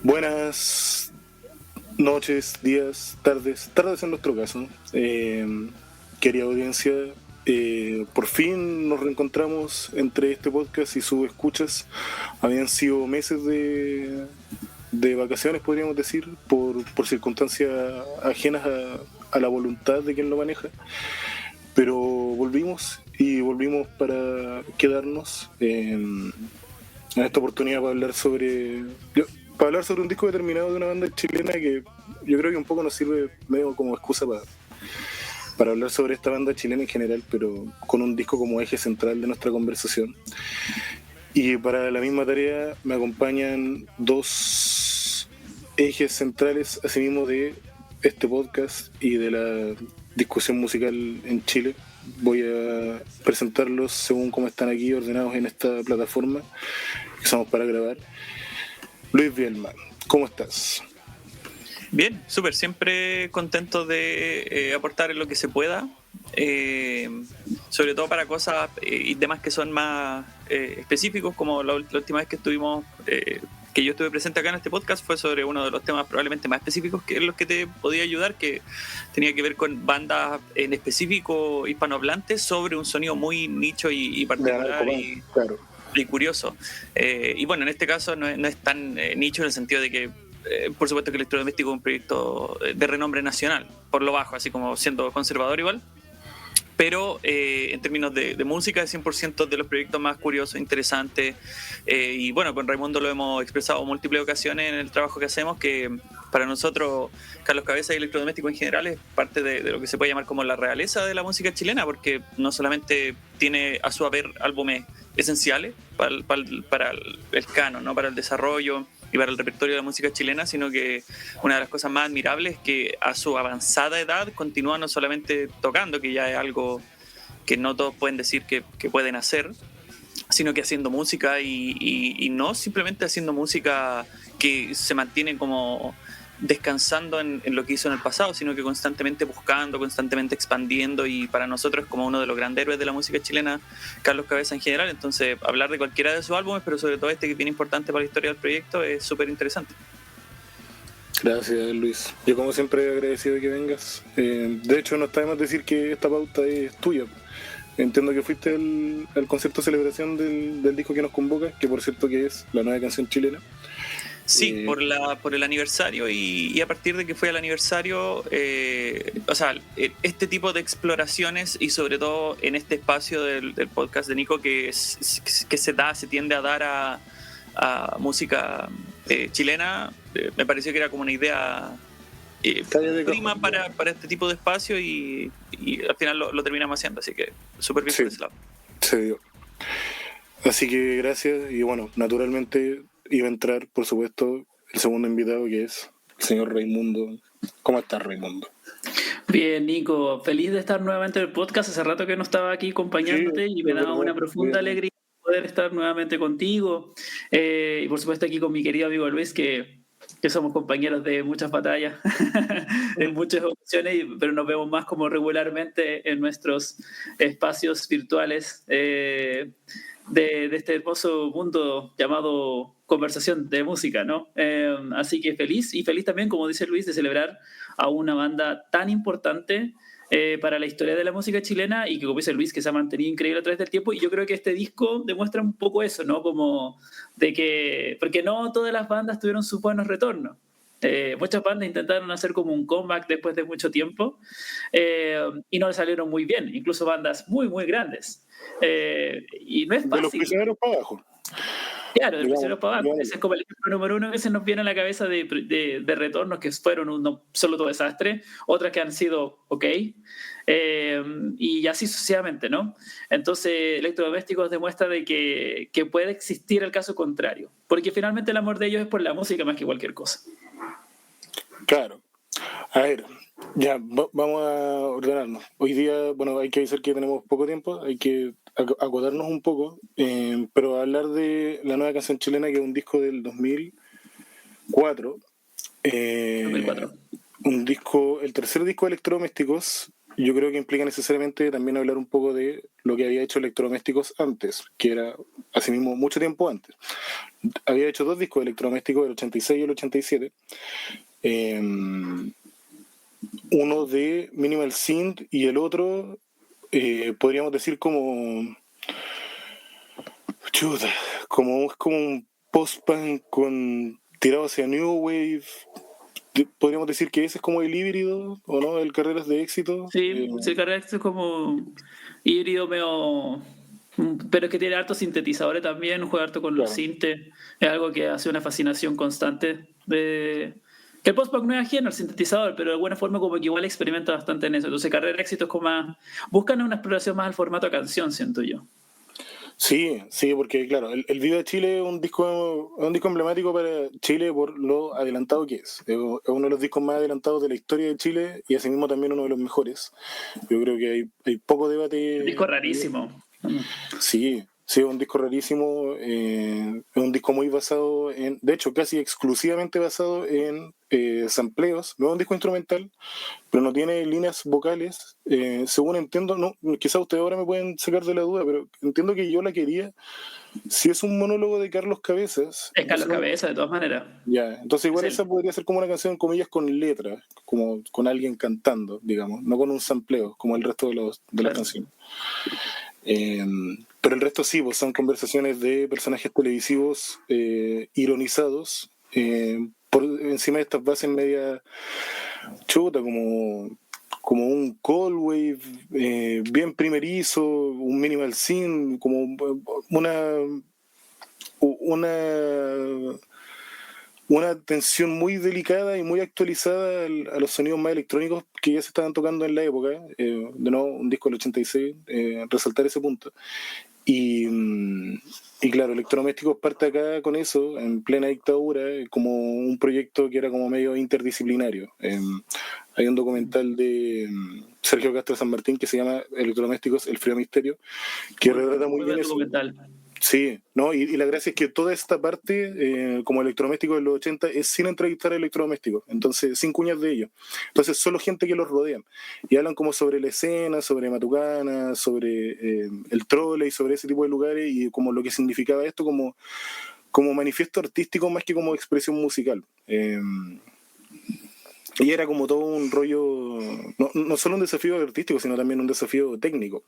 Buenas noches, días, tardes en nuestro caso. Querida audiencia, por fin nos reencontramos entre este podcast y sus escuchas. Habían sido meses de vacaciones, podríamos decir, por circunstancias ajenas a la voluntad de quien lo maneja. Pero volvimos para quedarnos en esta oportunidad para hablar sobre un disco determinado de una banda chilena que yo creo que un poco nos sirve medio como excusa para hablar sobre esta banda chilena en general, pero con un disco como eje central de nuestra conversación. Y para la misma tarea me acompañan dos ejes centrales, asimismo, de este podcast y de la discusión musical en Chile. Voy a presentarlos según cómo están aquí ordenados en esta plataforma que usamos para grabar. Luis Bielma, ¿cómo estás? Bien, súper, siempre contento de aportar en lo que se pueda, sobre todo para cosas y temas que son más específicos, como la última vez que estuvimos, que yo estuve presente acá en este podcast, fue sobre uno de los temas probablemente más específicos que los que te podía ayudar, que tenía que ver con bandas en específico hispanohablantes sobre un sonido muy nicho y particular y curioso. Y bueno, en este caso no es tan nicho en el sentido de que por supuesto que Electrodoméstico es un proyecto de renombre nacional, por lo bajo, así como siendo conservador igual, pero en términos de música es 100% de los proyectos más curiosos, interesantes, y bueno, con Raimundo lo hemos expresado en múltiples ocasiones en el trabajo que hacemos, que para nosotros Carlos Cabeza y Electrodoméstico en general es parte de lo que se puede llamar como la realeza de la música chilena, porque no solamente tiene a su haber álbumes esenciales para el canon, ¿no? Para el desarrollo y para el repertorio de la música chilena, sino que una de las cosas más admirables es que a su avanzada edad continúa no solamente tocando, que ya es algo que no todos pueden decir que pueden hacer, sino que haciendo música y no simplemente haciendo música que se mantiene como descansando en lo que hizo en el pasado, sino que constantemente buscando, constantemente expandiendo, y para nosotros es como uno de los grandes héroes de la música chilena, Carlos Cabeza en general. Entonces hablar de cualquiera de sus álbumes, pero sobre todo este que es bien importante para la historia del proyecto, es súper interesante. Gracias, Luis. Yo como siempre agradecido de que vengas. De hecho, no está de más decir que esta pauta es tuya. Entiendo que fuiste al concierto de celebración del disco que nos convoca, que por cierto que es la nueva canción chilena. Sí, por el aniversario, y a partir de que fue el aniversario, o sea, este tipo de exploraciones, y sobre todo en este espacio del podcast de Nico que se tiende a dar a música chilena, me pareció que era como una idea prima para este tipo de espacio, y al final lo terminamos haciendo, así que súper bien por ese lado. Se dio. Así que gracias, y bueno, naturalmente iba a entrar, por supuesto, el segundo invitado, que es el señor Raimundo. ¿Cómo estás, Raimundo? Bien, Nico, feliz de estar nuevamente en el podcast. Hace rato que no estaba aquí acompañándote, y me da una profunda alegría poder estar nuevamente contigo, y por supuesto aquí con mi querido amigo Luis, que somos compañeros de muchas batallas en muchas ocasiones, pero nos vemos más como regularmente en nuestros espacios virtuales de este hermoso mundo llamado conversación de música, ¿no? Así que feliz también, como dice Luis, de celebrar a una banda tan importante para la historia de la música chilena, y que, como dice Luis, que se ha mantenido increíble a través del tiempo. Y yo creo que este disco demuestra un poco eso, ¿no? Como de que, porque no todas las bandas tuvieron sus buenos retornos. Muchas bandas intentaron hacer como un comeback después de mucho tiempo, y no le salieron muy bien, incluso bandas muy, muy grandes. Y no es fácil. De los prisioneros para abajo. Claro, de prisioneros para abajo. Ese es como el ejemplo número uno que se nos viene a la cabeza de retornos que fueron un absoluto desastre, otras que han sido ok, y así sucesivamente, ¿no? Entonces, Electrodomésticos demuestra de que puede existir el caso contrario, porque finalmente el amor de ellos es por la música más que cualquier cosa. Claro. A ver, ya, vamos a ordenarnos. Hoy día, bueno, hay que avisar que tenemos poco tiempo, hay que acotarnos un poco, pero hablar de la nueva canción chilena, que es un disco del 2004. 2004. Un disco, el tercer disco de Electrodomésticos. Yo creo que implica necesariamente también hablar un poco de lo que había hecho Electrodomésticos antes, que era asimismo mucho tiempo antes. había hecho 2 discos de electrodomésticos, el 86 y el 87. Uno de Minimal Synth y el otro, podríamos decir como... Chuta, es como un post-punk con tirado hacia New Wave. Podríamos decir que ese es como el híbrido, ¿o no? El Carreras de Éxito. Sí, el Carreras es como híbrido medio... Pero es que tiene hartos sintetizadores también, juega harto con los sintes. Es algo que hace una fascinación constante de... Que el post-punk no es ajeno al sintetizador, pero de alguna forma como que igual experimenta bastante en eso. Entonces Carrera de Éxito es como más... Buscan una exploración más al formato canción, siento yo. Sí, porque claro, el Viva Chile es un disco emblemático para Chile por lo adelantado que es. Es uno de los discos más adelantados de la historia de Chile y asimismo también uno de los mejores. Yo creo que hay poco debate. Un disco rarísimo. Sí, es un disco rarísimo, es un disco muy basado en, de hecho casi exclusivamente basado en sampleos, no es un disco instrumental, pero no tiene líneas vocales, según entiendo, no, quizás ustedes ahora me pueden sacar de la duda, pero entiendo que Yo la quería, si es un monólogo de Carlos Cabezas. Es Carlos Cabezas, de todas maneras. Ya, entonces igual Sí. esa podría ser como una canción, comillas, con letras, como con alguien cantando, digamos, no con un sampleo, como el resto de las canciones. Pero el resto sí, pues son conversaciones de personajes televisivos ironizados por encima de estas bases media chuta, como un cold wave bien primerizo, un minimal synth, como una tensión muy delicada y muy actualizada a los sonidos más electrónicos que ya se estaban tocando en la época. De nuevo, un disco del 86, resaltar ese punto. Y claro, Electrodomésticos parte acá con eso, en plena dictadura, como un proyecto que era como medio interdisciplinario. Hay un documental de Sergio Castro San Martín que se llama Electrodomésticos, el frío misterio, que retrata muy bien eso. Documental. Sí, ¿no? Y la gracia es que toda esta parte, como electrodomésticos de los 80, es sin entrevistar a electrodomésticos, entonces sin cuñas de ellos. Entonces solo gente que los rodea. Y hablan como sobre la escena, sobre Matucana, sobre el trole y sobre ese tipo de lugares y como lo que significaba esto como manifiesto artístico más que como expresión musical. Y era como todo un rollo, no solo un desafío artístico, sino también un desafío técnico.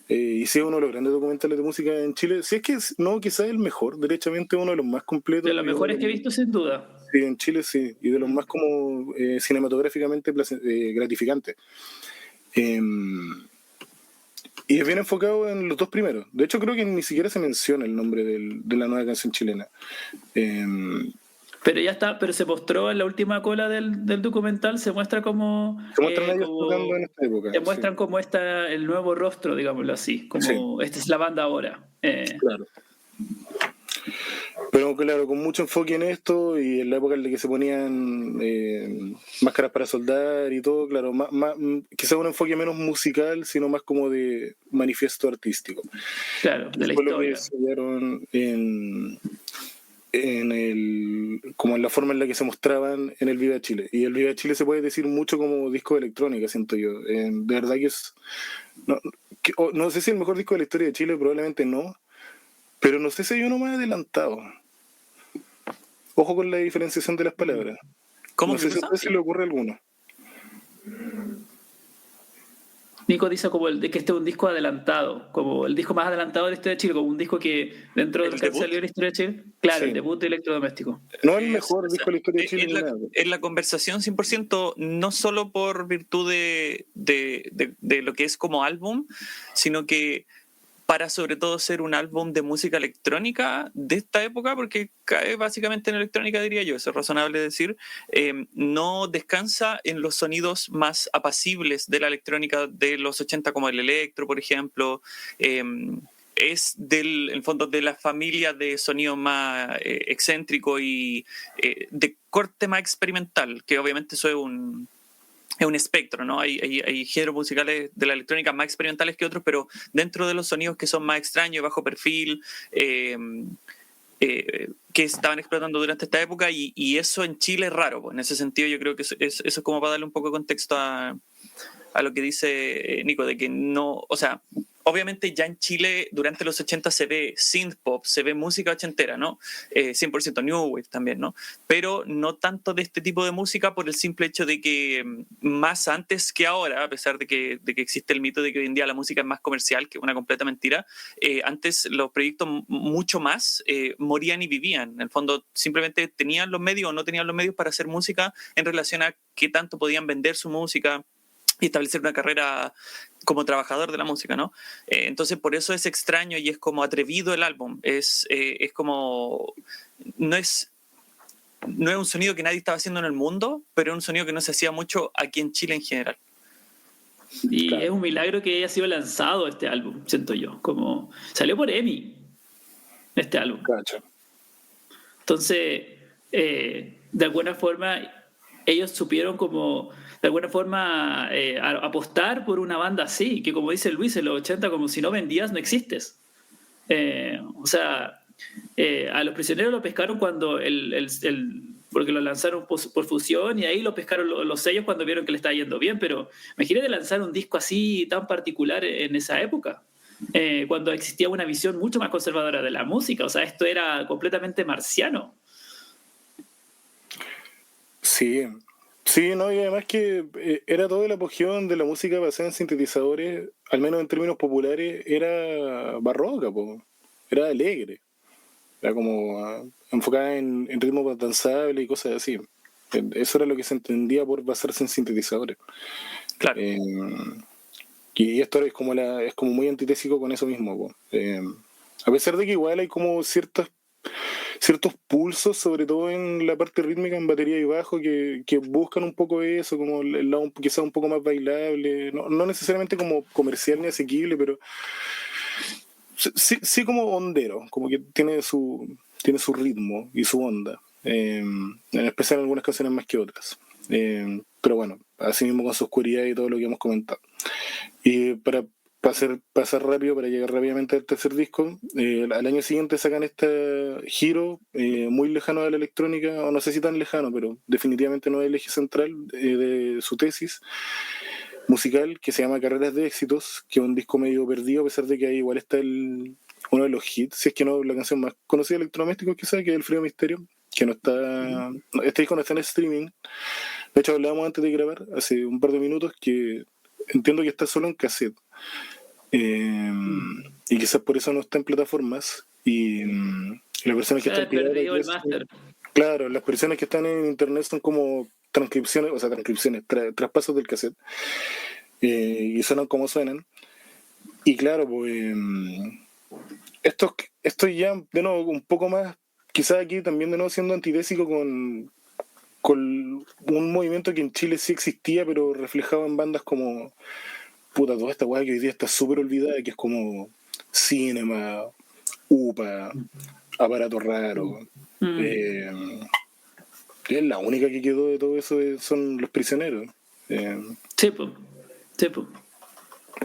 Y sí, es uno de los grandes documentales de música en Chile. Si es que no, quizás el mejor, derechamente uno de los más completos. De los mejores que he visto, sin duda. Sí, en Chile sí, y de los más como cinematográficamente gratificantes. Y es bien enfocado en los dos primeros. De hecho, creo que ni siquiera se menciona el nombre de la nueva canción chilena. Pero ya está, pero se mostró en la última cola del documental, se muestra como... Se muestran ellos tocando en esta época. Se muestran como el nuevo rostro, digámoslo así, como esta es la banda ahora. Claro. Pero claro, con mucho enfoque en esto y en la época en la que se ponían máscaras para soldar y todo, claro, quizás un enfoque menos musical, sino más como de manifiesto artístico. Claro, de la historia. Lo que enseñaron como en la forma en la que se mostraban en el Viva Chile. Y el Viva Chile se puede decir mucho como disco de electrónica, siento yo. De verdad que es... No sé si el mejor disco de la historia de Chile, probablemente no, pero no sé si hay uno más adelantado. Ojo con la diferenciación de las palabras. ¿Cómo no sé si a usted se le ocurre alguno. Nico dice como que este es un disco adelantado, como el disco más adelantado de la historia de Chile, como un disco que dentro de lo que salió en la historia de Chile, claro, sí. El debut de Electrodoméstico. No el mejor disco de la historia de Chile. En la conversación 100%, no solo por virtud de lo que es como álbum, sino que para sobre todo ser un álbum de música electrónica de esta época, porque cae básicamente en electrónica, diría yo, eso es razonable decir, no descansa en los sonidos más apacibles de la electrónica de los 80, como el electro, por ejemplo, es en el fondo de la familia de sonido más excéntrico y de corte más experimental, que obviamente eso es un espectro, ¿no? Hay géneros musicales de la electrónica más experimentales que otros, pero dentro de los sonidos que son más extraños, bajo perfil, que estaban explotando durante esta época, y eso en Chile es raro, pues. En ese sentido yo creo que eso es como para darle un poco de contexto a lo que dice Nico, de que no, o sea, obviamente ya en Chile durante los 80 se ve synth pop, se ve música ochentera, ¿no? 100% New Wave también, ¿no? Pero no tanto de este tipo de música por el simple hecho de que más antes que ahora, a pesar de que existe el mito de que hoy en día la música es más comercial, que es una completa mentira, antes los proyectos mucho más morían y vivían. En el fondo simplemente tenían los medios o no tenían los medios para hacer música en relación a qué tanto podían vender su música y establecer una carrera como trabajador de la música, ¿no? Entonces por eso es extraño y es como atrevido el álbum, es como, no es un sonido que nadie estaba haciendo en el mundo, pero es un sonido que no se hacía mucho aquí en Chile en general. Y claro, es un milagro que haya sido lanzado este álbum, siento yo, como salió por EMI este álbum. Cacho. Entonces, de alguna forma, ellos supieron como, de alguna forma, apostar por una banda así, que como dice Luis, en los 80, como si no vendías, no existes. O sea, a Los Prisioneros lo pescaron cuando porque lo lanzaron por fusión y ahí lo pescaron los sellos cuando vieron que le estaba yendo bien, pero imagínate lanzar un disco así tan particular en esa época. Cuando existía una visión mucho más conservadora de la música, o sea, esto era completamente marciano. Sí, no, y además que era todo el apogeo de la música basada en sintetizadores, al menos en términos populares, era barroca, era alegre, era como enfocada en ritmos danzables y cosas así. Eso era lo que se entendía por basarse en sintetizadores. Claro. Y esto es como muy antitésico con eso mismo. A pesar de que igual hay como ciertos pulsos, sobre todo en la parte rítmica, en batería y bajo, que buscan un poco eso, como el lado quizás un poco más bailable, no necesariamente como comercial ni asequible, pero sí como hondero, como que tiene su ritmo y su onda, en especial en algunas canciones más que otras. Pero bueno, así mismo con su oscuridad y todo lo que hemos comentado. Y para pasar rápido, para llegar rápidamente al tercer disco, al año siguiente sacan este giro muy lejano de la electrónica, o no sé si tan lejano, pero definitivamente no es el eje central de su tesis musical, que se llama Carreras de Éxitos, que es un disco medio perdido, a pesar de que ahí igual está uno de los hits, si es que no la canción más conocida de Electrodomésticos, quizás, que es El Frío Misterio, que no está... Este disco no está en streaming. De hecho, hablábamos antes de grabar, hace un par de minutos, que entiendo que está solo en cassette. Y quizás por eso no está en plataformas. Y las versiones que están claro, las versiones que están en internet son como transcripciones, traspasos del cassette. Y suenan como suenan. Y claro, pues esto ya de nuevo un poco más, quizás aquí también de nuevo siendo antitésico con un movimiento que en Chile sí existía, pero reflejado en bandas como toda esta weá que hoy día está súper olvidada, que es como Cinema, UPA, Aparato Raro. Es la única que quedó de todo eso son Los Prisioneros. Sí.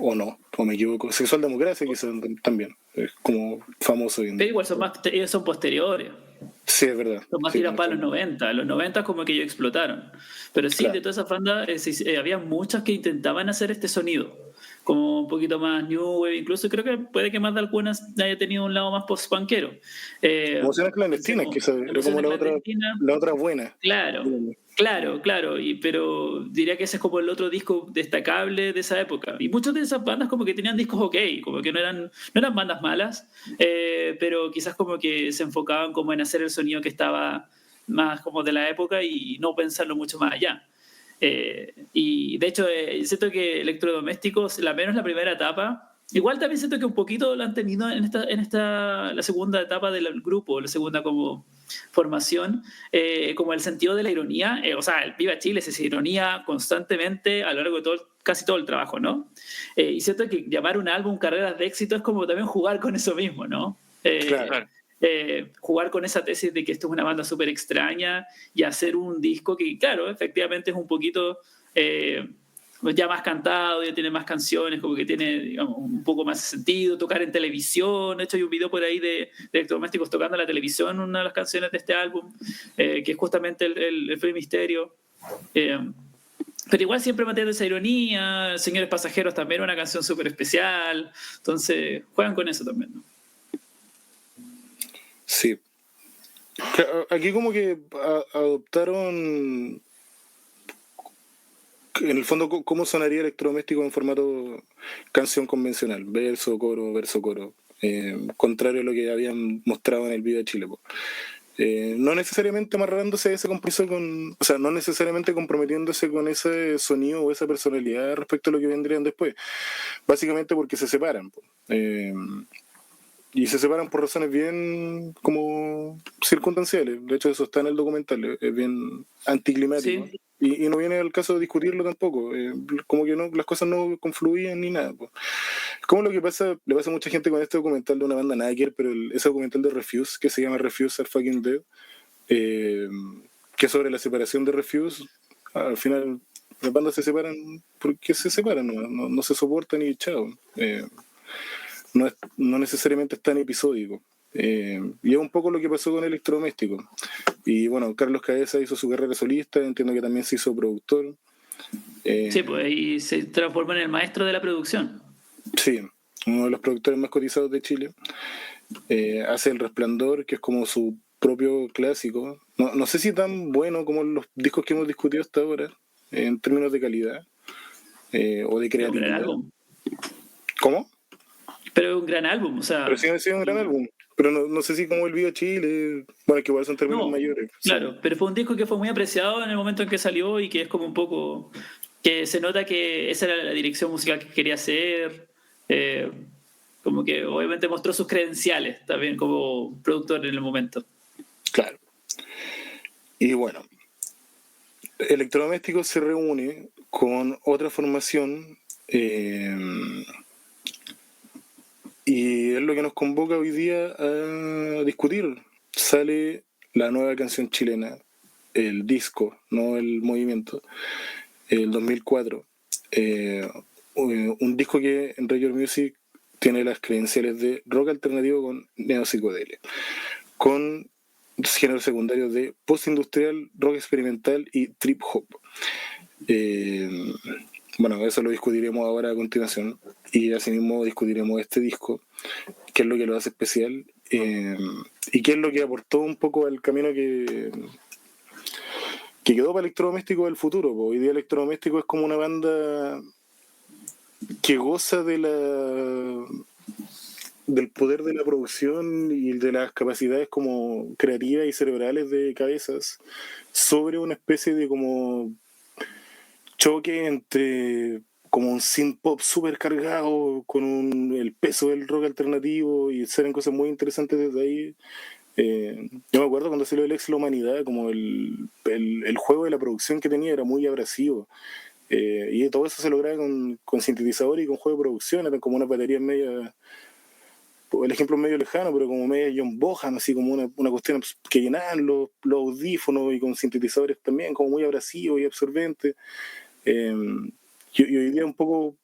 O no, o me equivoco. Sexual Democracia quizás también. Es como famoso. Pero igual ellos son posteriores. Sí, es verdad. Son más tirados para los 90. Los 90 como que ellos explotaron. Pero sí, claro, de todas esas bandas había muchas que intentaban hacer este sonido. Como un poquito más New Wave. Incluso creo que puede que más de algunas haya tenido un lado más post-punkero. Emociones clandestinas, que era como la otra buena. Claro, pero diría que ese es como el otro disco destacable de esa época. Y muchas de esas bandas como que tenían discos ok, como que no eran bandas malas, pero quizás como que se enfocaban como en hacer el sonido que estaba más como de la época y no pensarlo mucho más allá. Y de hecho, siento que Electrodomésticos, la menos la primera etapa, igual también siento que un poquito lo han tenido en la segunda etapa del grupo, la segunda como formación, como el sentido de la ironía, o sea, el Viva Chile es esa ironía constantemente a lo largo de casi todo el trabajo, ¿no? Y siento que llamar un álbum Carreras de Éxito es como también jugar con eso mismo, ¿no? Claro. Jugar con esa tesis de que esto es una banda súper extraña y hacer un disco que, claro, efectivamente es un poquito ya más cantado, ya tiene más canciones, como que tiene, digamos, un poco más de sentido, tocar en televisión. De hecho, hay un video por ahí de Electrodomésticos tocando en la televisión, una de las canciones de este álbum, que es justamente el Frío Misterio. Pero igual siempre manteniendo esa ironía. Señores Pasajeros también una canción súper especial. Entonces juegan con eso también, ¿no? Sí. Aquí como que adoptaron, en el fondo, cómo sonaría electrodoméstico en formato canción convencional, verso, coro, contrario a lo que habían mostrado en el video de Chile. No necesariamente amarrándose a ese compromiso o sea, no necesariamente comprometiéndose con ese sonido o esa personalidad respecto a lo que vendrían después, básicamente porque se separan. Y se separan por razones bien como circunstanciales. De hecho, eso está en el documental, es bien anticlimático. Sí. Y no viene al caso de discutirlo tampoco. Como que no, las cosas no confluían ni nada. Es como lo que le pasa a mucha gente con este documental de una banda Nike, pero ese documental de Refuse, que se llama Refuse Are Fucking Dead, que es sobre la separación de Refuse. Al final, las bandas se separan porque se separan, no se soportan y chao. No necesariamente es tan episódico. Y es un poco lo que pasó con Electrodoméstico. Y bueno, Carlos Cabeza hizo su carrera solista, entiendo que también se hizo productor. Sí, pues ahí se transforma en el maestro de la producción. Sí, uno de los productores más cotizados de Chile. Hace El Resplandor, que es como su propio clásico. No sé si tan bueno como los discos que hemos discutido hasta ahora, en términos de calidad o de creatividad. Un gran álbum. ¿Cómo? Pero un gran álbum, o sea. Pero sí ha sido un gran álbum. Pero no sé si como el Viva Chile, bueno, que igual son términos mayores. Claro, sí. Pero fue un disco que fue muy apreciado en el momento en que salió y que es como un poco, que se nota que esa era la dirección musical que quería hacer, como que obviamente mostró sus credenciales también como productor en el momento. Claro. Y bueno, Electrodomésticos se reúne con otra formación y es lo que nos convoca hoy día a discutir. Sale la nueva canción chilena, el disco, no el movimiento, el 2004. Un disco que en Regular Music tiene las credenciales de rock alternativo con neopsicodelia, con géneros secundarios de post-industrial, rock experimental y trip hop. Bueno, eso lo discutiremos ahora a continuación y asimismo discutiremos este disco, qué es lo que lo hace especial y qué es lo que aportó un poco al camino que quedó para Electrodoméstico del futuro. Hoy día Electrodoméstico es como una banda que goza del poder de la producción y de las capacidades como creativas y cerebrales de Cabezas sobre una especie de como choque entre como un synth pop súper cargado con el peso del rock alternativo y salen cosas muy interesantes desde ahí. Yo me acuerdo cuando salió el Ex La Humanidad, como el juego de la producción que tenía era muy abrasivo. Y todo eso se lograba con sintetizador y con juego de producción, eran como una batería media, el ejemplo es medio lejano, pero como media John Bohan, así como una cuestión que llenaban los audífonos y con sintetizadores también, como muy abrasivos y absorbentes. Y hoy día un poco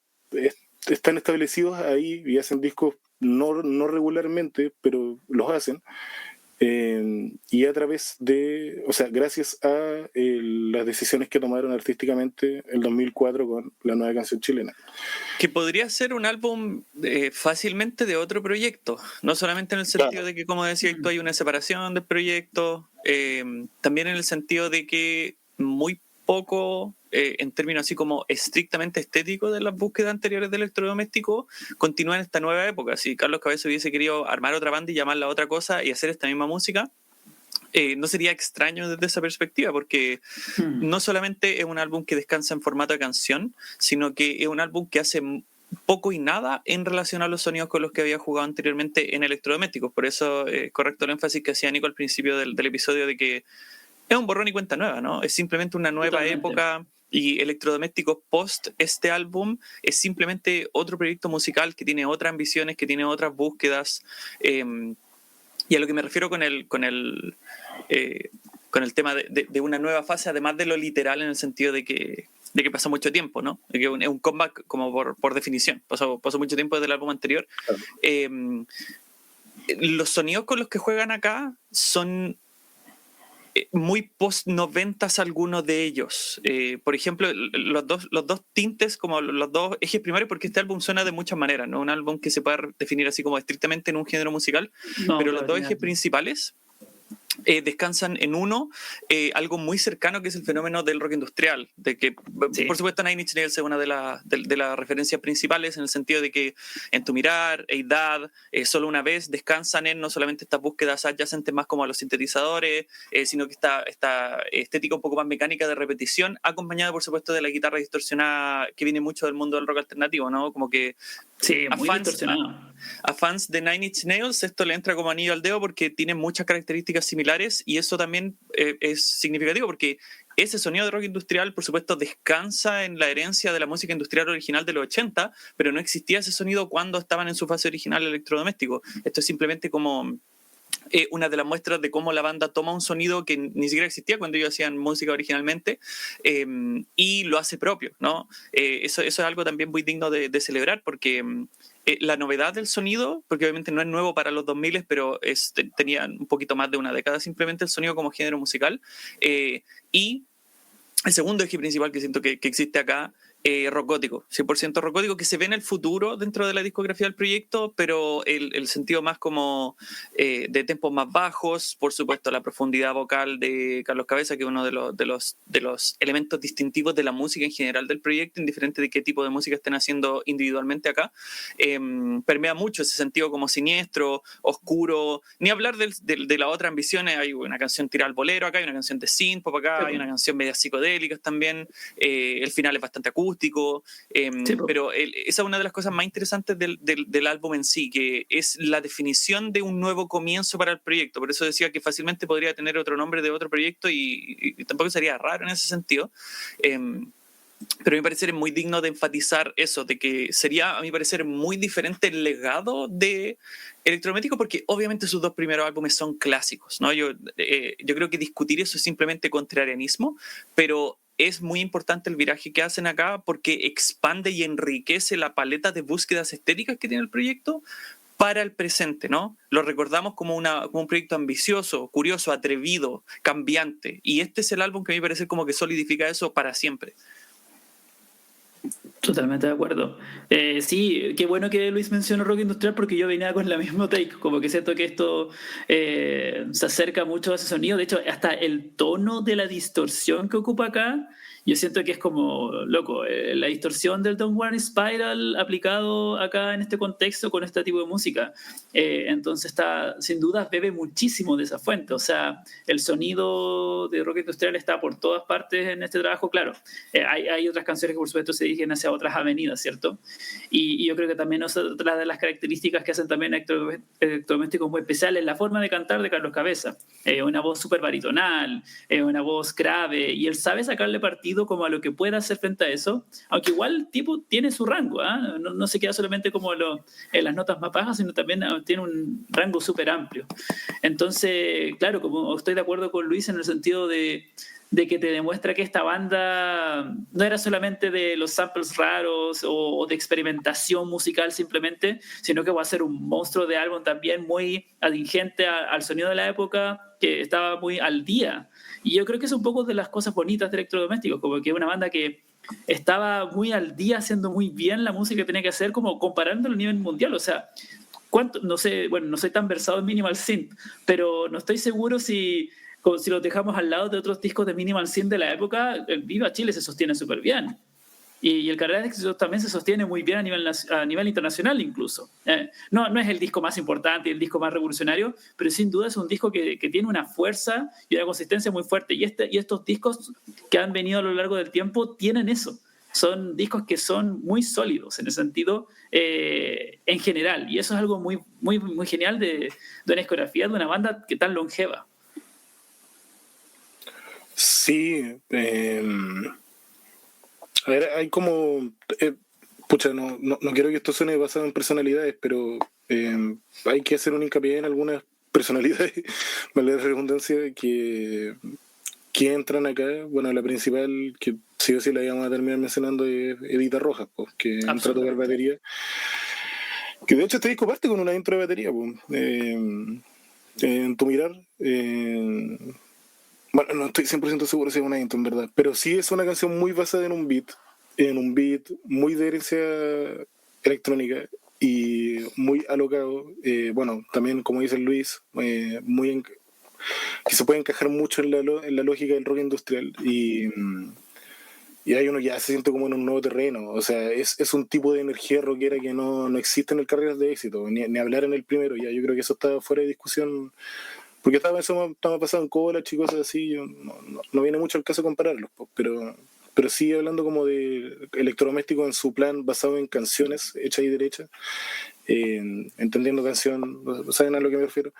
están establecidos ahí y hacen discos no regularmente, pero los hacen. Y a través de, o sea, gracias a las decisiones que tomaron artísticamente el 2004 con la nueva canción chilena. Que podría ser un álbum fácilmente de otro proyecto, no solamente en el sentido de que, como decía tú, hay una separación del proyecto, también en el sentido de que muy poco, en términos así como estrictamente estéticos de las búsquedas anteriores de electrodoméstico, continúa en esta nueva época. Si Carlos Cabeza hubiese querido armar otra banda y llamarla otra cosa y hacer esta misma música, no sería extraño desde esa perspectiva, porque no solamente es un álbum que descansa en formato de canción, sino que es un álbum que hace poco y nada en relación a los sonidos con los que había jugado anteriormente en electrodomésticos. Por eso, correcto el énfasis que hacía Nico al principio del episodio de que es un borrón y cuenta nueva, ¿no? Es simplemente una nueva época, y Electrodomésticos post este álbum es simplemente otro proyecto musical que tiene otras ambiciones, que tiene otras búsquedas. Y a lo que me refiero con el tema de una nueva fase, además de lo literal, en el sentido de que pasa mucho tiempo, ¿no? De que es un comeback como por definición. Pasó mucho tiempo desde el álbum anterior. Los sonidos con los que juegan acá son muy post-noventas algunos de ellos. Por ejemplo, los dos tintes, como los dos ejes primarios, porque este álbum suena de muchas maneras, no un álbum que se pueda definir así como estrictamente en un género musical, No, pero claro, los dos ejes principales descansan en uno, algo muy cercano que es el fenómeno del rock industrial, de que, Sí. por supuesto, Nine Inch Nails es una de las referencias principales en el sentido de que En tu mirar, Eidad, Solo una vez descansan en no solamente estas búsquedas adyacentes más como a los sintetizadores, sino que esta estética un poco más mecánica de repetición, acompañada, por supuesto, de la guitarra distorsionada que viene mucho del mundo del rock alternativo, ¿no? Como que Sí, muy distorsionado. a fans de Nine Inch Nails esto le entra como anillo al dedo porque tiene muchas características similares y eso también es significativo porque ese sonido de rock industrial, por supuesto, descansa en la herencia de la música industrial original de los 80, pero no existía ese sonido cuando estaban en su fase original electrodoméstico. Esto es simplemente como una de las muestras de cómo la banda toma un sonido que ni siquiera existía cuando ellos hacían música originalmente y lo hace propio, ¿no? Eso es algo también muy digno de celebrar porque la novedad del sonido, porque obviamente no es nuevo para los 2000, pero tenía un poquito más de una década simplemente el sonido como género musical, y el segundo eje principal que siento que existe acá, rock gótico, 100% rock gótico, que se ve en el futuro dentro de la discografía del proyecto, pero el sentido más como de tempos más bajos, por supuesto la profundidad vocal de Carlos Cabeza, que es uno de los elementos distintivos de la música en general del proyecto, indiferente de qué tipo de música estén haciendo individualmente acá, permea mucho ese sentido como siniestro, oscuro, ni hablar de la otra ambición. Hay una canción tirada al bolero acá, hay una canción de synth pop acá, hay una canción media psicodélicas también, el final es bastante acústico, pero esa es una de las cosas más interesantes del álbum en sí, que es la definición de un nuevo comienzo para el proyecto. Por eso decía que fácilmente podría tener otro nombre de otro proyecto y tampoco sería raro en ese sentido. Pero a mi parecer es muy digno de enfatizar eso, de que sería, a mi parecer, muy diferente el legado de Electrodoméstico, porque obviamente sus dos primeros álbumes son clásicos, ¿no? Yo creo que discutir eso es simplemente contrarianismo, pero es muy importante el viraje que hacen acá porque expande y enriquece la paleta de búsquedas estéticas que tiene el proyecto para el presente, ¿no? Lo recordamos como un proyecto ambicioso, curioso, atrevido, cambiante, y este es el álbum que a mí me parece como que solidifica eso para siempre. Totalmente de acuerdo. Sí, qué bueno que Luis mencionó rock industrial porque yo venía con la misma take, como que siento que esto se acerca mucho a ese sonido. De hecho, hasta el tono de la distorsión que ocupa acá, yo siento que es como, loco, la distorsión del Don't Worry Spiral aplicado acá en este contexto con este tipo de música. Entonces está, sin duda, bebe muchísimo de esa fuente. O sea, el sonido de rock industrial está por todas partes en este trabajo, claro. Hay otras canciones que por supuesto se dirigen hacia otras avenidas, ¿cierto? Y yo creo que también otra de las características que hacen también Electrodomésticos muy especiales es la forma de cantar de Carlos Cabeza. Una voz súper baritonal, una voz grave, y él sabe sacarle partido como a lo que pueda hacer frente a eso, aunque igual el tipo tiene su rango, ¿eh? No se queda solamente como en las notas más bajas, sino también tiene un rango súper amplio. Entonces, claro, como estoy de acuerdo con Luis en el sentido de que te demuestra que esta banda no era solamente de los samples raros o de experimentación musical simplemente, sino que va a ser un monstruo de álbum también muy atingente al sonido de la época, que estaba muy al día. Y yo creo que es un poco de las cosas bonitas de Electrodomésticos, como que es una banda que estaba muy al día haciendo muy bien la música que tenía que hacer, como comparándolo a nivel mundial. O sea, no sé, bueno, no soy tan versado en Minimal Synth, pero no estoy seguro si los dejamos al lado de otros discos de Minimal Synth de la época, el Viva Chile se sostiene súper bien. Y el Carrera de Éxitos también se sostiene muy bien a nivel internacional incluso. No es el disco más importante y el disco más revolucionario, pero sin duda es un disco que tiene una fuerza y una consistencia muy fuerte. Y estos discos que han venido a lo largo del tiempo tienen eso. Son discos que son muy sólidos en el sentido en general. Y eso es algo muy, muy, muy genial de una discografía de una banda que tan longeva. Sí, a ver, hay como... pucha, no quiero que esto suene basado en personalidades, pero hay que hacer un hincapié en algunas personalidades, vale la redundancia, que entran acá. Bueno, la principal, que sí o sí la íbamos a terminar mencionando, es Edita Rojas, pues, que entra a tocar batería. Que de hecho este disco parte con una intro de batería, pues. En tu mirar... Bueno, no estoy 100% seguro si es una intro, en verdad, pero sí es una canción muy basada en un beat muy de herencia electrónica y muy alocado. Bueno, también, como dice Luis, que se puede encajar mucho en la lógica del rock industrial y ahí uno ya se siente como en un nuevo terreno. O sea, es un tipo de energía rockera que no existe en el Carreras de Éxito, ni hablar en el primero. Ya yo creo que eso está fuera de discusión, porque estaba pasando en cola, chicos, así. No viene mucho al caso compararlos, pues, pero sí hablando como de electrodoméstico en su plan basado en canciones hechas y derechas, entendiendo canción, ¿saben a lo que me refiero?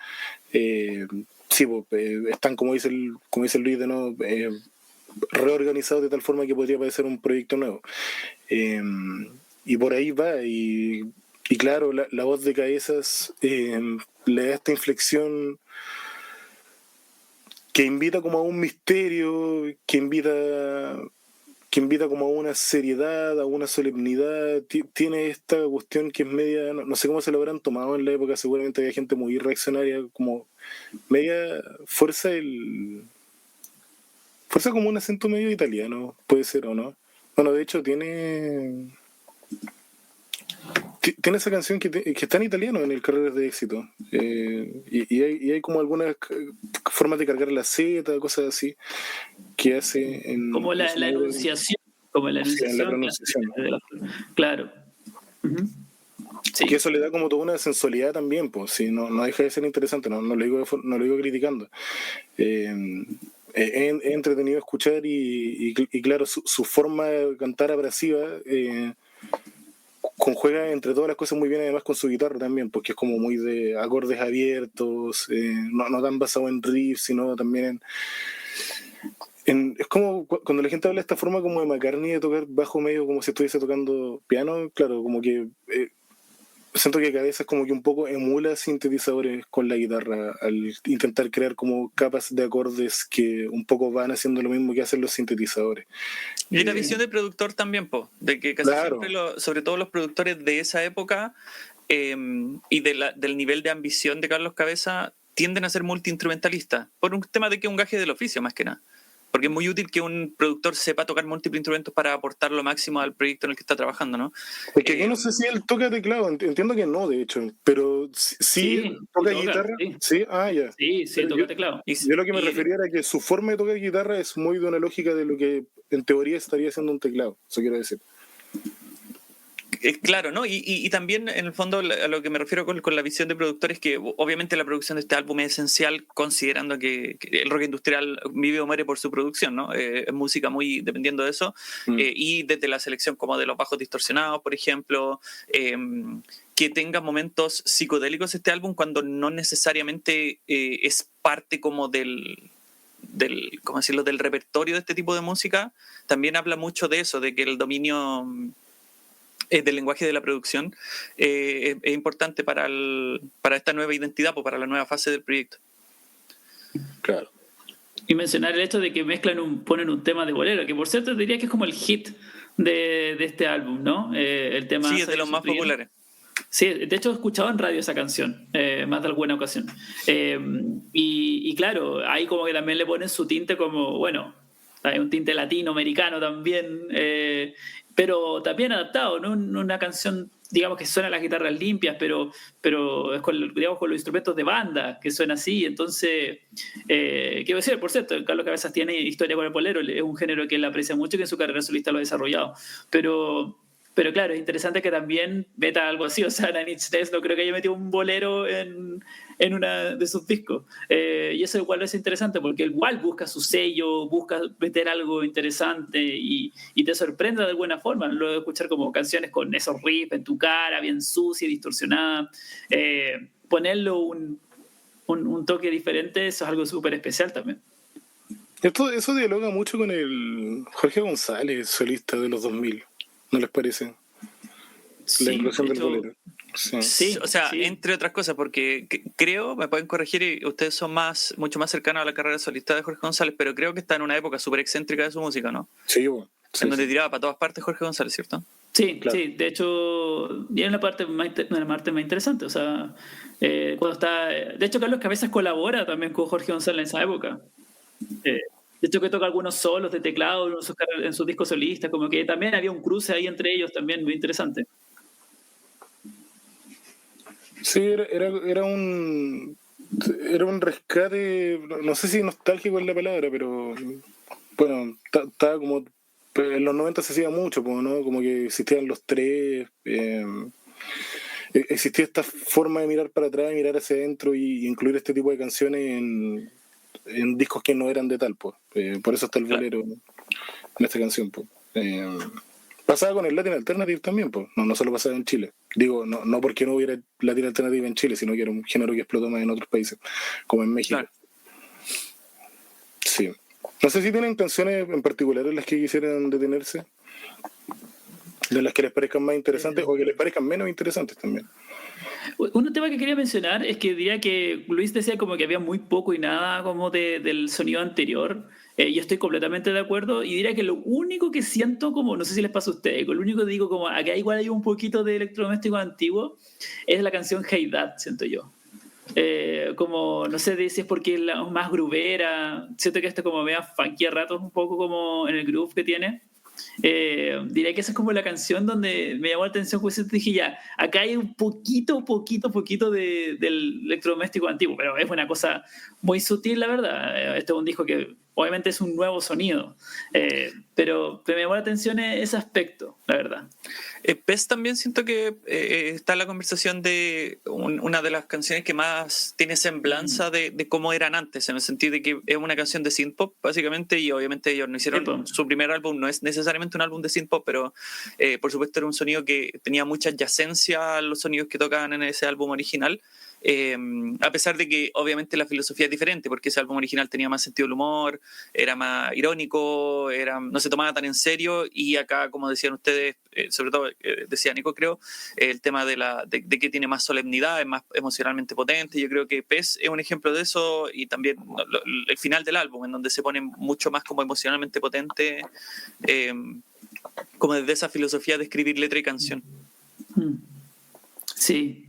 Sí, pues, están, como dice Luis, de nuevo, reorganizados de tal forma que podría parecer un proyecto nuevo. Y por ahí va, y claro, la voz de Cabezas le da esta inflexión que invita como a un misterio, que invita como a una seriedad, a una solemnidad. Tiene esta cuestión que es media, no sé cómo se lo habrán tomado en la época, seguramente había gente muy reaccionaria, como media fuerza como un acento medio italiano, puede ser o no. Bueno, de hecho tiene esa canción que está en italiano en el Carreras de Éxito, y hay como algunas formas de cargar la Z, cosas así que hace en como la enunciación, en la pronunciación. Claro. Uh-huh. Sí. Que eso le da como toda una sensualidad también, pues, sí, no deja de ser interesante, no lo digo criticando. Es entretenido escuchar y claro, su forma de cantar abrasiva conjuega entre todas las cosas muy bien, además con su guitarra también, porque es como muy de acordes abiertos, no tan basado en riffs, sino también es como cuando la gente habla de esta forma como de McCartney de tocar bajo medio como si estuviese tocando piano, claro, como que siento que Cabezas como que un poco emula sintetizadores con la guitarra al intentar crear como capas de acordes que un poco van haciendo lo mismo que hacen los sintetizadores. Y la visión del productor también, de que casi siempre, sobre todo los productores de esa época y del nivel de ambición de Carlos Cabeza, tienden a ser multiinstrumentalistas, por un tema de que es un gaje del oficio más que nada. Porque es muy útil que un productor sepa tocar múltiples instrumentos para aportar lo máximo al proyecto en el que está trabajando, ¿no? Es que aquí no sé si él toca teclado, entiendo que no, de hecho, pero sí toca guitarra. Sí, ya. Sí, toca teclado. Yo lo que me refería era que su forma de tocar guitarra es muy de una lógica de lo que en teoría estaría haciendo un teclado, eso quiero decir. Claro, ¿no? Y también, en el fondo, a lo que me refiero con la visión de productores, que obviamente la producción de este álbum es esencial, considerando que el rock industrial vive o muere por su producción, ¿no? Es música muy dependiendo de eso, y desde la selección como de los bajos distorsionados, por ejemplo, que tenga momentos psicodélicos este álbum cuando no necesariamente es parte como del ¿cómo decirlo?, del repertorio de este tipo de música. También habla mucho de eso, de que el dominio del lenguaje de la producción es importante para esta nueva identidad, para la nueva fase del proyecto. Claro. Y mencionar el hecho de que ponen un tema de bolero, que por cierto diría que es como el hit de este álbum, ¿no? El tema sí, es de los más populares. Sí, de hecho he escuchado en radio esa canción, más de alguna ocasión. Y claro, ahí como que también le ponen su tinte como, bueno, hay un tinte latinoamericano también, pero también adaptado, no una canción, digamos, que suena las guitarras limpias, pero es con los instrumentos de banda, que suena así. Entonces, quiero decir, por cierto, Carlos Cabezas tiene historia con el bolero, es un género que él aprecia mucho y que en su carrera solista lo ha desarrollado. Pero claro, es interesante que también meta algo así. O sea, Nine Inch Nails no creo que haya metido un bolero en una de sus discos. Y eso igual es interesante porque igual busca su sello, busca meter algo interesante y te sorprende de alguna forma. Luego de escuchar como canciones con esos riffs en tu cara, bien sucia, distorsionada. Ponerlo un toque diferente, eso es algo súper especial también. Eso dialoga mucho con el Jorge González, solista de los 2000. ¿No les parece? Sí, la inclusión del bolero. Sí, o sea, entre otras cosas, porque creo, me pueden corregir, y ustedes son mucho más cercanos a la carrera solista de Jorge González, pero creo que está en una época súper excéntrica de su música, ¿no? Sí, bueno. En donde tiraba para todas partes Jorge González, ¿cierto? Sí, claro. Sí, de hecho, y es la parte más interesante, o sea, cuando está... De hecho, Carlos Cabezas colabora también con Jorge González en esa época. De hecho, que toca algunos solos de teclado en sus discos solistas, como que también había un cruce ahí entre ellos también muy interesante. Sí, era un rescate, no sé si nostálgico es la palabra, pero bueno, estaba como, en los 90 se hacía mucho, ¿no? Como que existían los tres, existía esta forma de mirar para atrás, mirar hacia adentro y incluir este tipo de canciones en discos que no eran de tal, pues. Por eso está el bolero en esta canción, pues. Pasaba con el Latin Alternative también, pues. No solo pasaba en Chile. Digo, no porque no hubiera Latin Alternative en Chile, sino que era un género que explotó más en otros países, como en México. Claro. Sí. No sé si tienen canciones en particular en las que quisieran detenerse, de las que les parezcan más interesantes o que les parezcan menos interesantes también. Un tema que quería mencionar es que diría que Luis decía como que había muy poco y nada como del sonido anterior. Yo estoy completamente de acuerdo y diría que lo único que siento como, no sé si les pasa a ustedes, lo único que digo como acá igual hay un poquito de electrodoméstico antiguo es la canción Hey Dad, siento yo. Como, no sé si es porque es la más groovera, siento que esto como vea funky a ratos un poco como en el groove que tiene. Diría que esa es como la canción donde me llamó la atención, pues dije ya, acá hay un poquito del electrodoméstico antiguo, pero es una cosa muy sutil, la verdad. Este es un disco que obviamente es un nuevo sonido, pero me llamó la atención ese aspecto, la verdad. PES también siento que está en la conversación de una de las canciones que más tiene semblanza de cómo eran antes, en el sentido de que es una canción de synthpop básicamente, y obviamente ellos no hicieron su primer álbum, no es necesariamente un álbum de synthpop, pero por supuesto era un sonido que tenía mucha adyacencia a los sonidos que tocaban en ese álbum original. A pesar de que obviamente la filosofía es diferente, porque ese álbum original tenía más sentido del humor, era más irónico, no se tomaba tan en serio, y acá, como decían ustedes, sobre todo decía Nico, creo, el tema de que tiene más solemnidad, es más emocionalmente potente. Yo creo que PES es un ejemplo de eso, y también el final del álbum, en donde se pone mucho más como emocionalmente potente, como desde esa filosofía de escribir letra y canción. Sí.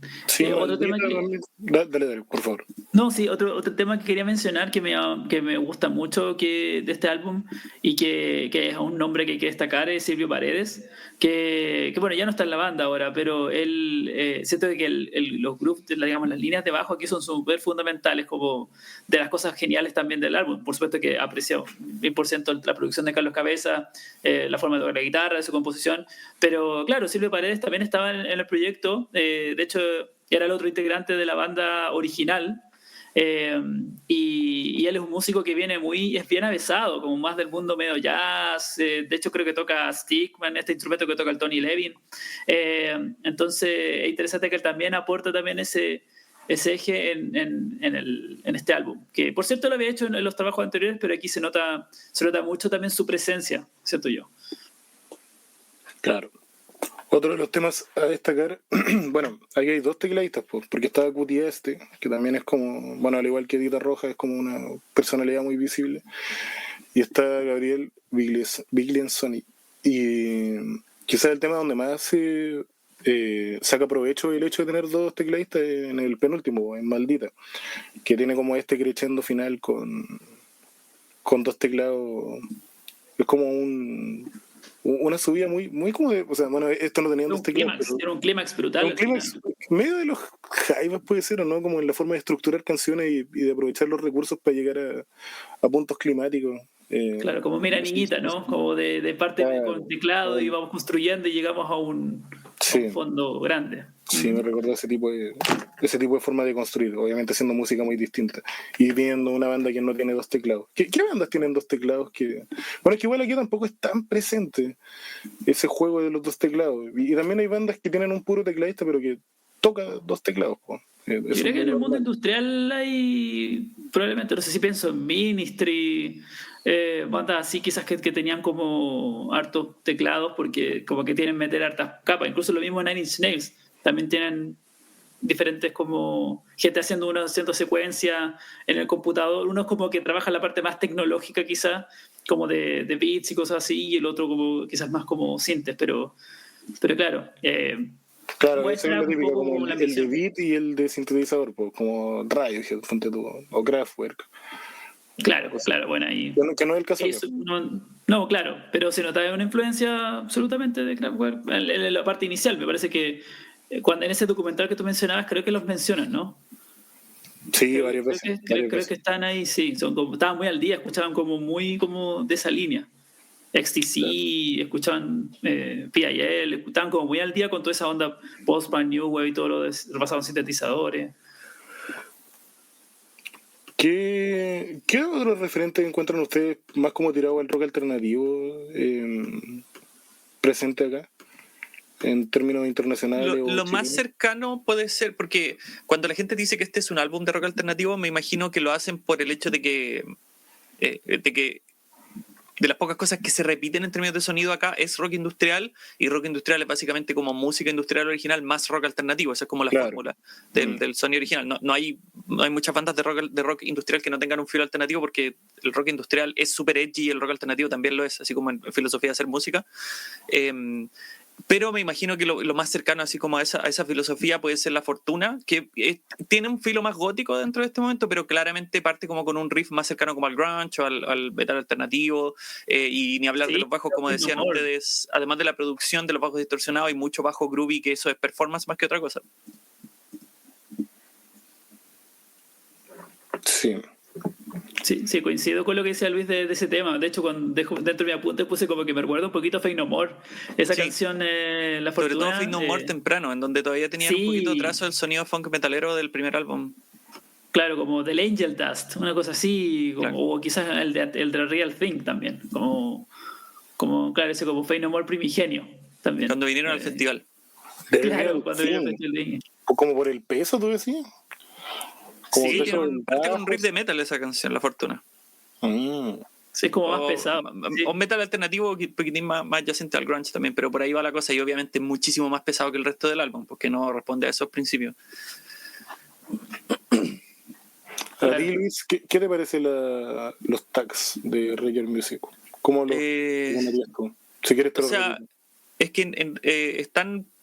Otro tema que... Dale, por favor. No, sí, otro tema que quería mencionar que me gusta mucho de este álbum y que es un nombre que hay que destacar es Silvio Paredes, que bueno, ya no está en la banda ahora, pero él, siento que los grupos, digamos, las líneas de bajo aquí son súper fundamentales, como de las cosas geniales también del álbum. Por supuesto que aprecio 100% la producción de Carlos Cabeza, la forma de tocar la guitarra, de su composición, pero claro, Silvio Paredes también estaba en el proyecto, de hecho era el otro integrante de la banda original. Y él es un músico que es bien avesado, como más del mundo medio jazz. De hecho, creo que toca Stickman, este instrumento que toca el Tony Levin. Entonces, es interesante que él también aporta también ese eje en este álbum. Que, por cierto, lo había hecho en los trabajos anteriores, pero aquí se nota mucho también su presencia, siento yo. Claro. Otro de los temas a destacar, bueno, aquí hay dos tecladistas, pues, porque está Cuti Este, que también es como, bueno, al igual que Dita Roja, es como una personalidad muy visible, y está Gabriel Bigliansoni, y quizás el tema donde más se saca provecho el hecho de tener dos tecladistas en el penúltimo, en Maldita, que tiene como este crescendo final con dos teclados, es como una subida muy como de, o sea, bueno, esto no tenía dos teclados. Era un clímax brutal. Un clímax medio de los Jaivas puede ser, o no, como en la forma de estructurar canciones y de aprovechar los recursos para llegar a puntos climáticos. Claro, como mira niñita, ¿no? Como de parte con teclado y vamos construyendo y llegamos a un fondo grande. Sí, me recordó ese tipo de forma de construir, obviamente haciendo música muy distinta y viendo una banda que no tiene dos teclados. ¿Qué bandas tienen dos teclados? Bueno, es que igual aquí tampoco es tan presente ese juego de los dos teclados, y también hay bandas que tienen un puro tecladista pero que toca dos teclados. Yo creo que en el mundo industrial hay, probablemente, no sé si pienso en Ministry, bandas así quizás que tenían como hartos teclados porque como que tienen meter hartas capas, incluso lo mismo Nine Inch Nails, también tienen diferentes como gente haciendo secuencia en el computador, uno es como que trabaja la parte más tecnológica quizás, como de beats y cosas así, y el otro como quizás más como sintes, pero claro. Claro, eso es lo típico, como el de beat y el de sintetizador, pues, como Radiohead, ponte tú, o Kraftwerk, Claro, claro, bueno, ahí... Que no es el caso. No, claro, pero se nota una influencia absolutamente de Kraftwerk en la parte inicial. Me parece que cuando en ese documental que tú mencionabas, creo que los mencionan, ¿no? Sí, varias veces. Creo que están ahí, sí, estaban muy al día, escuchaban como muy como de esa línea. XTC, claro. Escuchaban PIL, estaban como muy al día con toda esa onda post-punk, new wave y todo lo de repasaban sintetizadores. ¿Qué otros referentes encuentran ustedes más como tirado al rock alternativo presente acá? En términos internacionales. Lo más cercano puede ser, porque cuando la gente dice que este es un álbum de rock alternativo, me imagino que lo hacen por el hecho de que de las pocas cosas que se repiten en términos de sonido acá es rock industrial, y rock industrial es básicamente como música industrial original más rock alternativo. Esa es como la fórmula del sonido original. No hay muchas bandas de rock industrial que no tengan un filo alternativo, porque el rock industrial es súper edgy y el rock alternativo también lo es, así como en filosofía de hacer música. Pero me imagino que lo más cercano así como a esa filosofía puede ser La Fortuna, que tiene un filo más gótico dentro de este momento, pero claramente parte como con un riff más cercano como al grunge o al metal alternativo, y ni hablar de los bajos, como decían ustedes. Además de la producción de los bajos distorsionados, hay mucho bajo groovy, que eso es performance más que otra cosa. Sí, coincido con lo que decía Luis de ese tema. De hecho, dentro de mi apunte puse como que me recuerda un poquito a Faith No More. Esa canción, La Fortuna. Sobre todo Faith No More temprano, en donde todavía tenían un poquito trazo del sonido funk metalero del primer álbum. Claro, como del Angel Dust, una cosa así, como, claro. O quizás el de Real Thing también, como claro, ese como Faith No More primigenio también. Cuando vinieron al festival. Claro, cuando vinieron al festival. ¿Como por el peso, tú decías? Sí, parte con un riff de metal esa canción, La Fortuna. Sí, es como más pesado. O metal alternativo, un poquitín más adyacente al grunge también, pero por ahí va la cosa, y obviamente muchísimo más pesado que el resto del álbum, porque no responde a esos principios. A ti, Luis, ¿qué te parece los tags de Roger Music? ¿Cómo lo llamarías tú? Si quieres te lo repito. Es que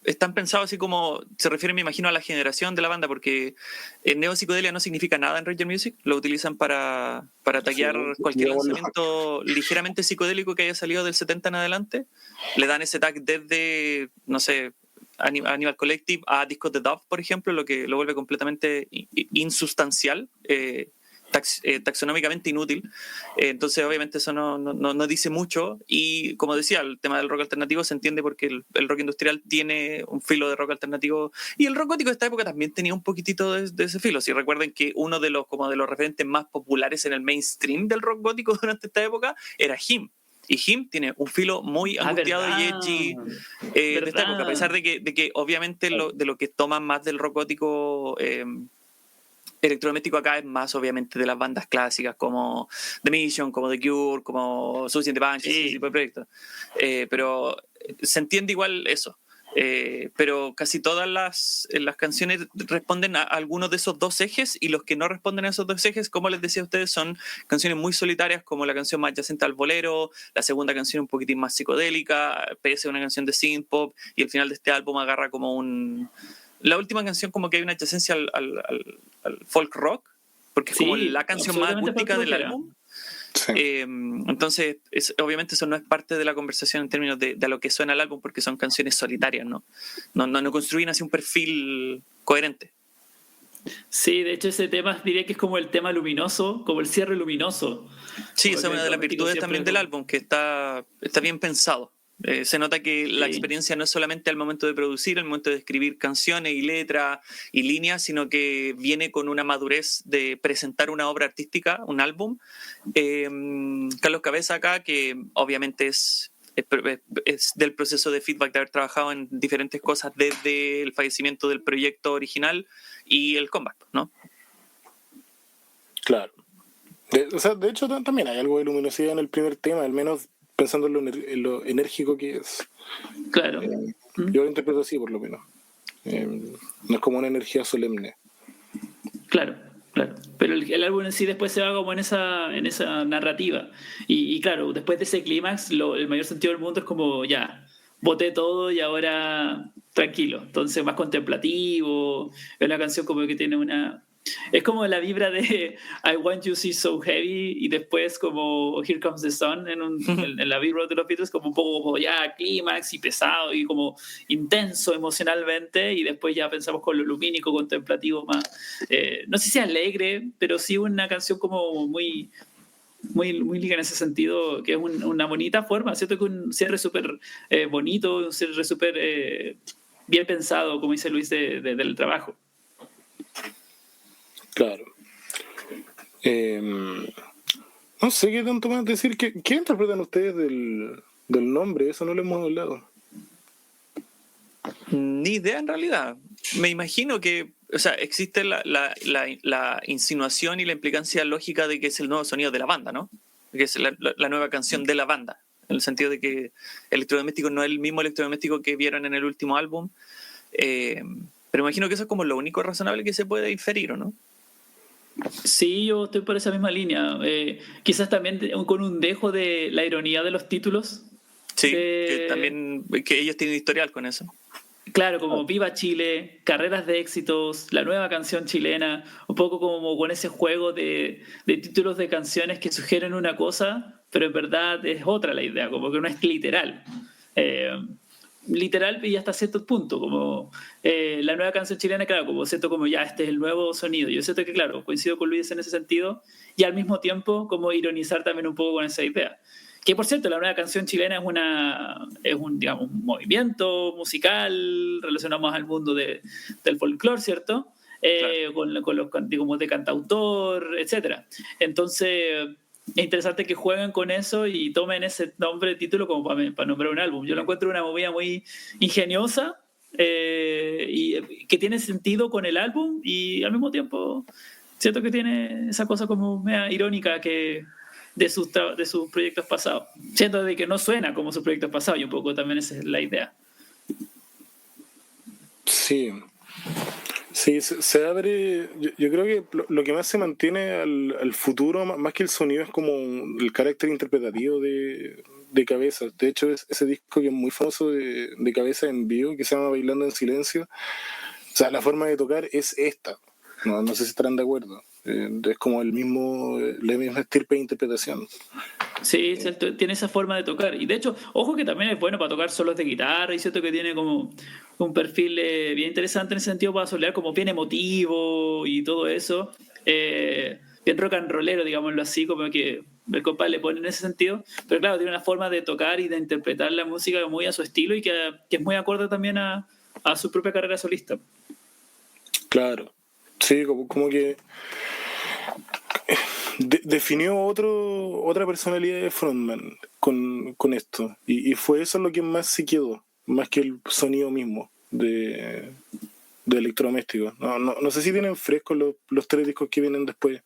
están pensados así como, se refiere, me imagino, a la generación de la banda, porque neopsicodelia no significa nada en Roger Music, lo utilizan para taggear cualquier lanzamiento ligeramente psicodélico que haya salido del 70 en adelante. Le dan ese tag desde, no sé, Animal Collective a discos de Dove, por ejemplo, lo que lo vuelve completamente insustancial, taxonómicamente inútil. Entonces obviamente eso no dice mucho, y como decía, el tema del rock alternativo se entiende porque el rock industrial tiene un filo de rock alternativo, y el rock gótico de esta época también tenía un poquitito de ese filo. Si recuerden que uno de los referentes más populares en el mainstream del rock gótico durante esta época era Him. Y Him tiene un filo muy angustiado y edgy de esta época, a pesar de que obviamente de lo que toman más del rock gótico electrodoméstico acá es más obviamente de las bandas clásicas como The Mission, como The Cure, como Suicide and the Banshees, ese tipo de proyectos. Pero se entiende igual eso. Pero casi todas las canciones responden a algunos de esos dos ejes, y los que no responden a esos dos ejes, como les decía a ustedes, son canciones muy solitarias, como la canción más adyacente al bolero, la segunda canción un poquitín más psicodélica, PS una canción de synth pop, y el final de este álbum agarra como la última canción como que hay una adyacencia al folk rock, porque es como la canción más acústica del álbum. Sí. Entonces obviamente eso no es parte de la conversación en términos de lo que suena el álbum, porque son canciones solitarias, no construyen así un perfil coherente. Sí, de hecho ese tema diría que es como el tema luminoso, como el cierre luminoso. Sí, esa es una de las virtudes también del álbum, que está bien pensado. Se nota que la experiencia no es solamente al momento de producir, al momento de escribir canciones y letras y líneas, sino que viene con una madurez de presentar una obra artística, un álbum. Carlos Cabeza acá, que obviamente es del proceso de feedback, de haber trabajado en diferentes cosas desde el fallecimiento del proyecto original y el comeback, ¿no? Claro. De hecho también hay algo de luminosidad en el primer tema, al menos pensando en lo enérgico que es. Claro. Yo lo interpreto así, por lo menos. No es como una energía solemne. Claro. Pero el álbum en sí después se va como en esa narrativa. Y claro, después de ese clímax, el mayor sentido del mundo es como, ya, boté todo y ahora tranquilo. Entonces más contemplativo. Es una canción como que tiene una Es como la vibra de I Want You See So Heavy y después como Here Comes the Sun en la vibra de los Beatles, como un poco como ya clímax y pesado y como intenso emocionalmente, y después ya pensamos con lo lumínico, contemplativo más. No sé si alegre, pero sí una canción como muy liga en ese sentido, que es una bonita forma, ¿cierto? Que un cierre súper bonito, un cierre súper bien pensado, como dice Luis, del trabajo. Claro. No sé qué tanto más decir. ¿Qué interpretan ustedes del nombre? Eso no lo hemos hablado. Ni idea en realidad. Me imagino que, o sea, existe la insinuación y la implicancia lógica de que es el nuevo sonido de la banda, ¿no? Que es la nueva canción de la banda, en el sentido de que Electrodoméstico no es el mismo Electrodoméstico que vieron en el último álbum. Pero imagino que eso es como lo único razonable que se puede inferir, ¿o no? Sí, yo estoy por esa misma línea. Quizás también con un dejo de la ironía de los títulos. Sí, que también que ellos tienen historial con eso. Claro, como Viva Chile, Carreras de Éxitos, la nueva canción chilena, un poco como con ese juego de títulos de canciones que sugieren una cosa, pero en verdad es otra la idea, como que no es literal. Literal y hasta cierto punto, como la nueva canción chilena, claro, como siento como ya este es el nuevo sonido. Yo siento que, claro, coincido con Luis en ese sentido, y al mismo tiempo como ironizar también un poco con esa idea. Que por cierto, la nueva canción chilena es un, digamos, un movimiento musical relacionado más al mundo del folclore, ¿cierto? Claro. Con los como de cantautor, etcétera. Entonces es interesante que jueguen con eso y tomen ese nombre de título como para nombrar un álbum. Yo lo encuentro una movida muy ingeniosa y que tiene sentido con el álbum, y al mismo tiempo siento que tiene esa cosa como media irónica que de sus proyectos pasados. Siento de que no suena como sus proyectos pasados, y un poco también esa es la idea. Sí. Sí, se abre. Yo creo que lo que más se mantiene al futuro, más que el sonido, es como el carácter interpretativo de Cabeza. De hecho, ese disco que es muy famoso de Cabeza en vivo, que se llama Bailando en Silencio. O sea, la forma de tocar es esta. No sé si estarán de acuerdo. Es como la misma estirpe de interpretación. Sí, cierto, tiene esa forma de tocar. Y de hecho, ojo que también es bueno para tocar solos de guitarra, y cierto que tiene como un perfil bien interesante en ese sentido para solear, como bien emotivo y todo eso. Bien rock and rollero, digámoslo así, como que el compadre le pone en ese sentido. Pero claro, tiene una forma de tocar y de interpretar la música muy a su estilo, y que es muy acorde también a su propia carrera solista. Claro. Sí, como que definió otra personalidad de frontman con esto, y fue eso lo que más se quedó, más que el sonido mismo de Electrodoméstico. No sé si tienen frescos los 3 discos que vienen después,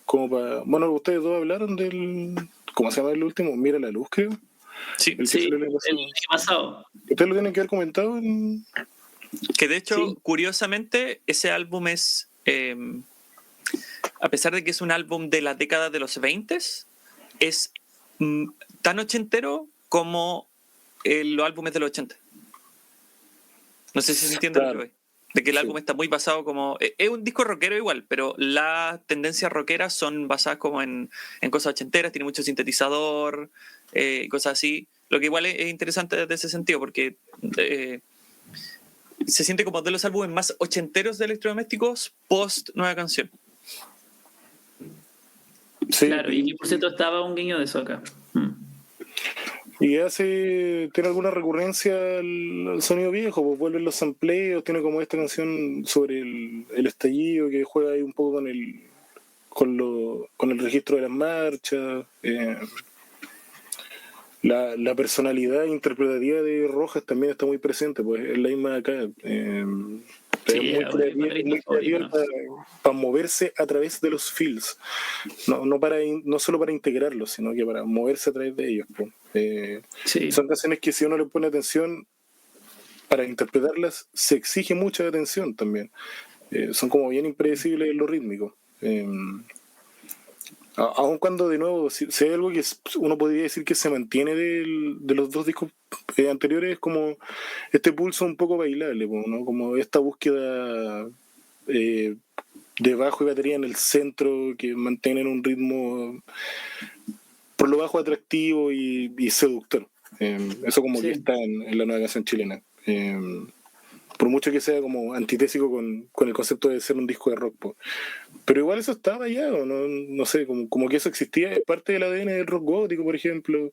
como para... Bueno, ustedes dos hablaron del... ¿Cómo se llama el último? Mira la luz, creo. Sí, el año pasado. ¿Ustedes lo tienen que haber comentado? Que de hecho, Sí. Curiosamente, ese álbum es... a pesar de que es un álbum de la década de los 20, es tan ochentero como los álbumes de los 80. No sé si se entiende lo que voy. De que el álbum está muy basado como... Es un disco rockero igual, pero las tendencias rockeras son basadas como en cosas ochenteras, tiene mucho sintetizador, cosas así. Lo que igual es interesante desde ese sentido, porque se siente como de los álbumes más ochenteros de Electrodomésticos post nueva canción. Sí, Claro, y por cierto estaba un guiño de eso acá. Y tiene alguna recurrencia al sonido viejo, pues vuelven los sampleos, tiene como esta canción sobre el estallido que juega ahí un poco con el registro de las marchas. La personalidad interpretativa de Rojas también está muy presente, pues es la misma de acá. Sí, es muy creativa para moverse a través de los feels, no solo para integrarlos, sino que para moverse a través de ellos. Sí. Son canciones que si uno le pone atención para interpretarlas, se exige mucha atención también. Son como bien impredecibles en lo rítmico. Aun cuando, de nuevo, si hay algo que uno podría decir que se mantiene de los 2 discos anteriores, es como este pulso un poco bailable, ¿no? Como esta búsqueda de bajo y batería en el centro que mantienen un ritmo por lo bajo atractivo y seductor. Eso como Sí. que está en la nueva canción chilena. Por mucho que sea como antitésico con el concepto de ser un disco de rock, po. Pero igual eso estaba ya, o no sé, como que eso existía, es parte del ADN del rock gótico, por ejemplo.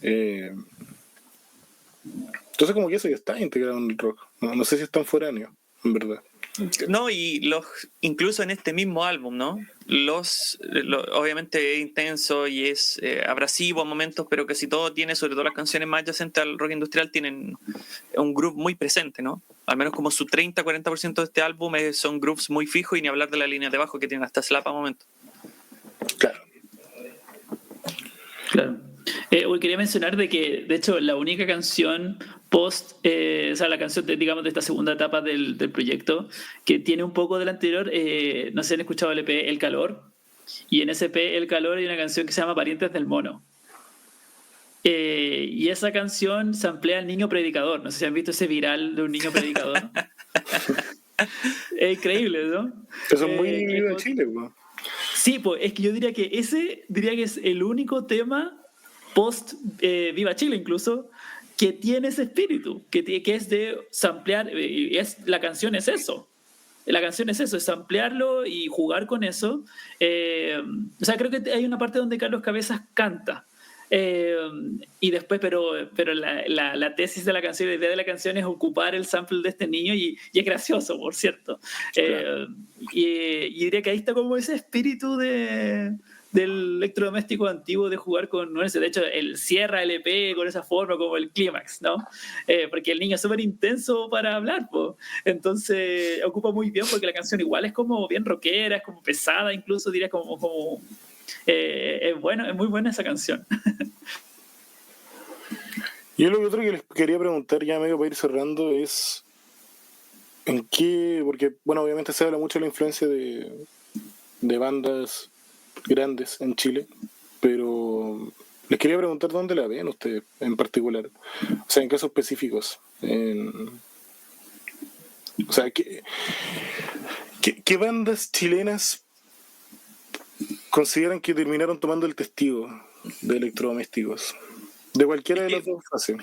Entonces como que eso ya está integrado en el rock. No sé si es tan foráneo, en verdad. No, y incluso en este mismo álbum, ¿no? Obviamente es intenso y es abrasivo a momentos, pero casi todo tiene, sobre todo las canciones más adyacentes al rock industrial, tienen un groove muy presente, ¿no? Al menos como su 30-40% de este álbum son grooves muy fijos, y ni hablar de la línea de bajo que tienen hasta slap a momentos. Claro. Hoy quería mencionar de que, de hecho, la única canción post, o sea, la canción, digamos, de esta segunda etapa del proyecto, que tiene un poco de la anterior, no sé si han escuchado el EP El Calor, y en ese EP El Calor hay una canción que se llama Parientes del Mono. Y esa canción samplea al niño predicador. No sé si han visto ese viral de un niño predicador. Es increíble, ¿no? Eso es muy de Chile, pues. Sí, pues es que yo diría que es el único tema post Viva Chile incluso que tiene ese espíritu, que es de samplear, la canción es eso. La canción es eso, es ampliarlo y jugar con eso. O sea, creo que hay una parte donde Carlos Cabezas canta. Y después, pero la tesis de la canción, la idea de la canción es ocupar el sample de este niño y es gracioso, por cierto. Claro. Y diría que ahí está como ese espíritu del electrodoméstico antiguo de jugar con nueces. De hecho, él cierra el EP con esa forma, como el clímax, ¿no? Porque el niño es súper intenso para hablar, po. Entonces ocupa muy bien, porque la canción igual es como bien rockera, es como pesada, incluso diría como es muy buena esa canción. Yo lo otro que les quería preguntar, ya medio para ir cerrando, es en qué, porque bueno, obviamente se habla mucho de la influencia de bandas grandes en Chile, pero les quería preguntar dónde la ven ustedes en particular, o sea, en casos específicos, o sea, ¿qué bandas chilenas consideran que terminaron tomando el testigo de electrodomésticos? De cualquiera de las dos fases.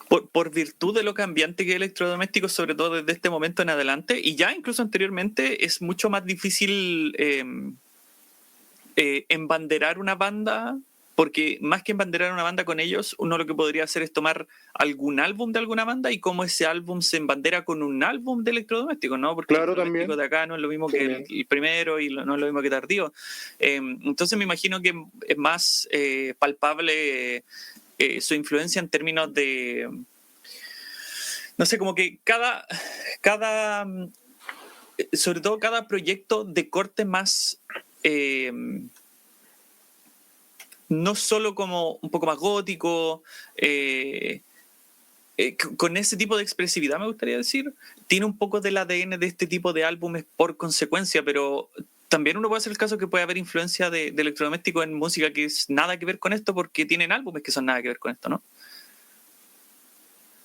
Por virtud de lo cambiante que es electrodomésticos, sobre todo desde este momento en adelante, y ya incluso anteriormente, es mucho más difícil embanderar una banda, porque más que embanderar una banda con ellos, uno lo que podría hacer es tomar algún álbum de alguna banda y cómo ese álbum se embandera con un álbum de electrodomésticos, ¿no? Porque claro, el electrodoméstico de acá no es lo mismo que el primero y no es lo mismo que Tardío. Entonces me imagino que es más palpable su influencia en términos de, no sé, como que sobre todo cada proyecto de corte más no solo como un poco más gótico, con ese tipo de expresividad, me gustaría decir, tiene un poco del ADN de este tipo de álbumes por consecuencia, pero también uno puede hacer el caso que puede haber influencia de electrodoméstico en música que es nada que ver con esto, porque tienen álbumes que son nada que ver con esto, ¿no?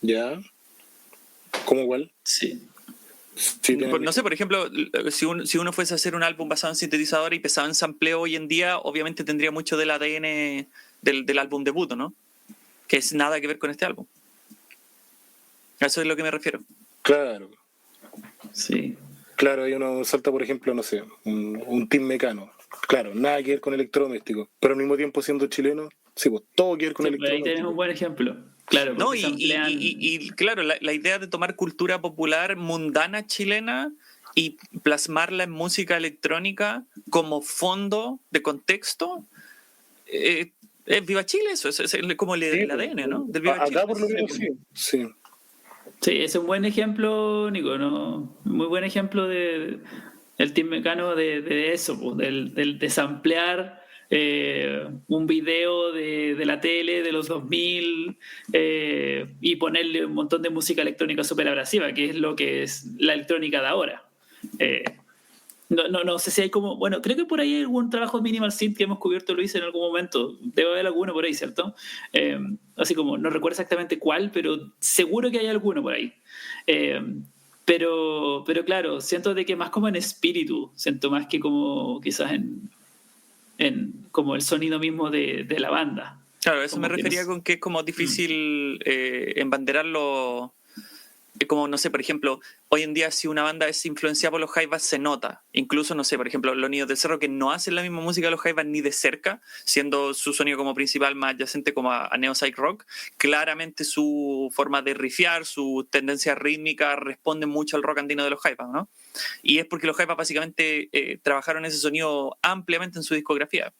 Ya. ¿Cómo igual? Sí. No sé, por ejemplo, si uno fuese a hacer un álbum basado en sintetizador y pesado en sampleo hoy en día, obviamente tendría mucho del ADN del álbum debut, ¿no? Que es nada que ver con este álbum. A eso es lo que me refiero. Claro. Sí. Claro, ahí uno salta, por ejemplo, no sé, un Team Mecano. Claro, nada que ver con electrodoméstico, pero al mismo tiempo siendo chileno, sí, pues todo que ver con electrodoméstico. Ahí tenés un buen ejemplo. Claro, no, y claro, la idea de tomar cultura popular mundana chilena y plasmarla en música electrónica como fondo de contexto, es Viva Chile, eso es como el ADN, ¿no? Del Viva Chile. Acá por lo menos sí. Sí, es un buen ejemplo, Nico, ¿no? Muy buen ejemplo del Team Mecano de eso, pues, de samplear un video de la tele de los 2000 y ponerle un montón de música electrónica súper abrasiva, que es lo que es la electrónica de ahora. No sé si hay como... Bueno, creo que por ahí hay algún trabajo de Minimal Synth que hemos cubierto, Luis, en algún momento. Debe haber alguno por ahí, ¿cierto? Así como, no recuerdo exactamente cuál, pero seguro que hay alguno por ahí. pero claro, siento de que más como en espíritu, siento más que como quizás en como el sonido mismo de la banda. Claro, eso Como me que refería no- con que es como difícil embanderarlo. Como, no sé, por ejemplo, hoy en día si una banda es influenciada por los Jaivas se nota. Incluso, no sé, por ejemplo, Los Niños del Cerro, que no hacen la misma música de los Jaivas ni de cerca, siendo su sonido como principal más adyacente como a Neo Psych Rock, claramente su forma de riffear, su tendencia rítmica responde mucho al rock andino de los Jaivas, ¿no? Y es porque los Jaivas básicamente trabajaron ese sonido ampliamente en su discografía.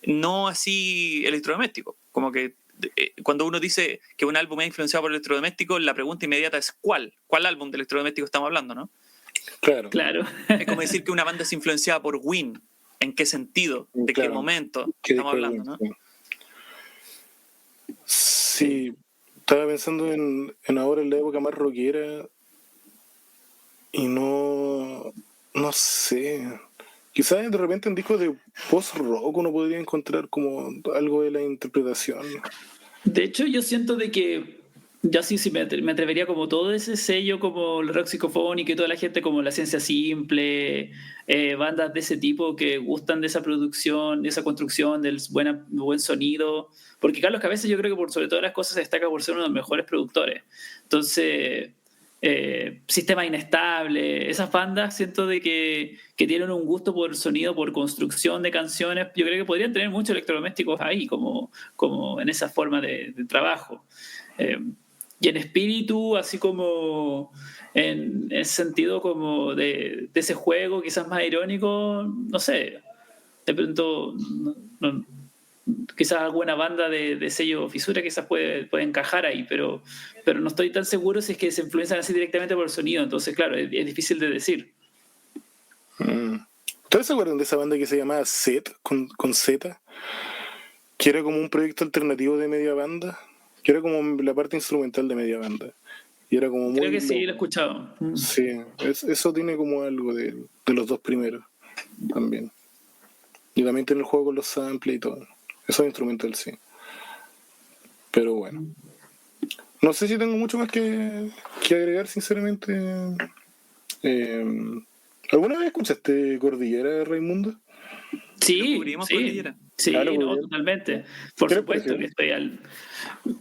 No así electrodoméstico, como que cuando uno dice que un álbum es influenciado por electrodoméstico, la pregunta inmediata es ¿cuál álbum de electrodoméstico estamos hablando, no? Claro. Es como decir que una banda es influenciada por Win. ¿En qué sentido? ¿De qué momento estamos hablando, no? Sí, estaba pensando en ahora en la época más rockera y no sé. Quizás de repente en discos de post-rock uno podría encontrar como algo de la interpretación. De hecho, yo siento de que ya sí me atrevería como todo ese sello como el rock psicofónico y toda la gente como La Ciencia Simple, bandas de ese tipo que gustan de esa producción, de esa construcción, del buen sonido, porque Carlos Cabeza yo creo que por sobre todas las cosas se destaca por ser uno de los mejores productores. Entonces, Sistema Inestable, esas bandas siento de que tienen un gusto por sonido, por construcción de canciones, yo creo que podrían tener muchos electrodomésticos ahí como en esa forma de trabajo. Y en espíritu, así como en ese sentido como de ese juego quizás más irónico, no sé, de pronto quizás alguna banda de sello Fisura quizás puede encajar ahí, pero no estoy tan seguro si es que se influencian así directamente por el sonido, entonces claro, es difícil de decir. ¿Ustedes se acuerdan de esa banda que se llamaba Set, con Z? Que era como un proyecto alternativo de media banda, que era como la parte instrumental de media banda. Y era como muy Creo que sí, loco. lo he escuchado. Sí, eso tiene como algo de los dos primeros también. Y también tiene el juego con los samples y todo. Eso es instrumental, sí. Pero bueno. No sé si tengo mucho más que agregar, sinceramente. ¿Alguna vez escuchaste Cordillera, Raimundo? Sí, ¿Cubrimos sí, Cordillera? sí, Claro, no, bien. totalmente. Por ¿Qué le supuesto que pareció?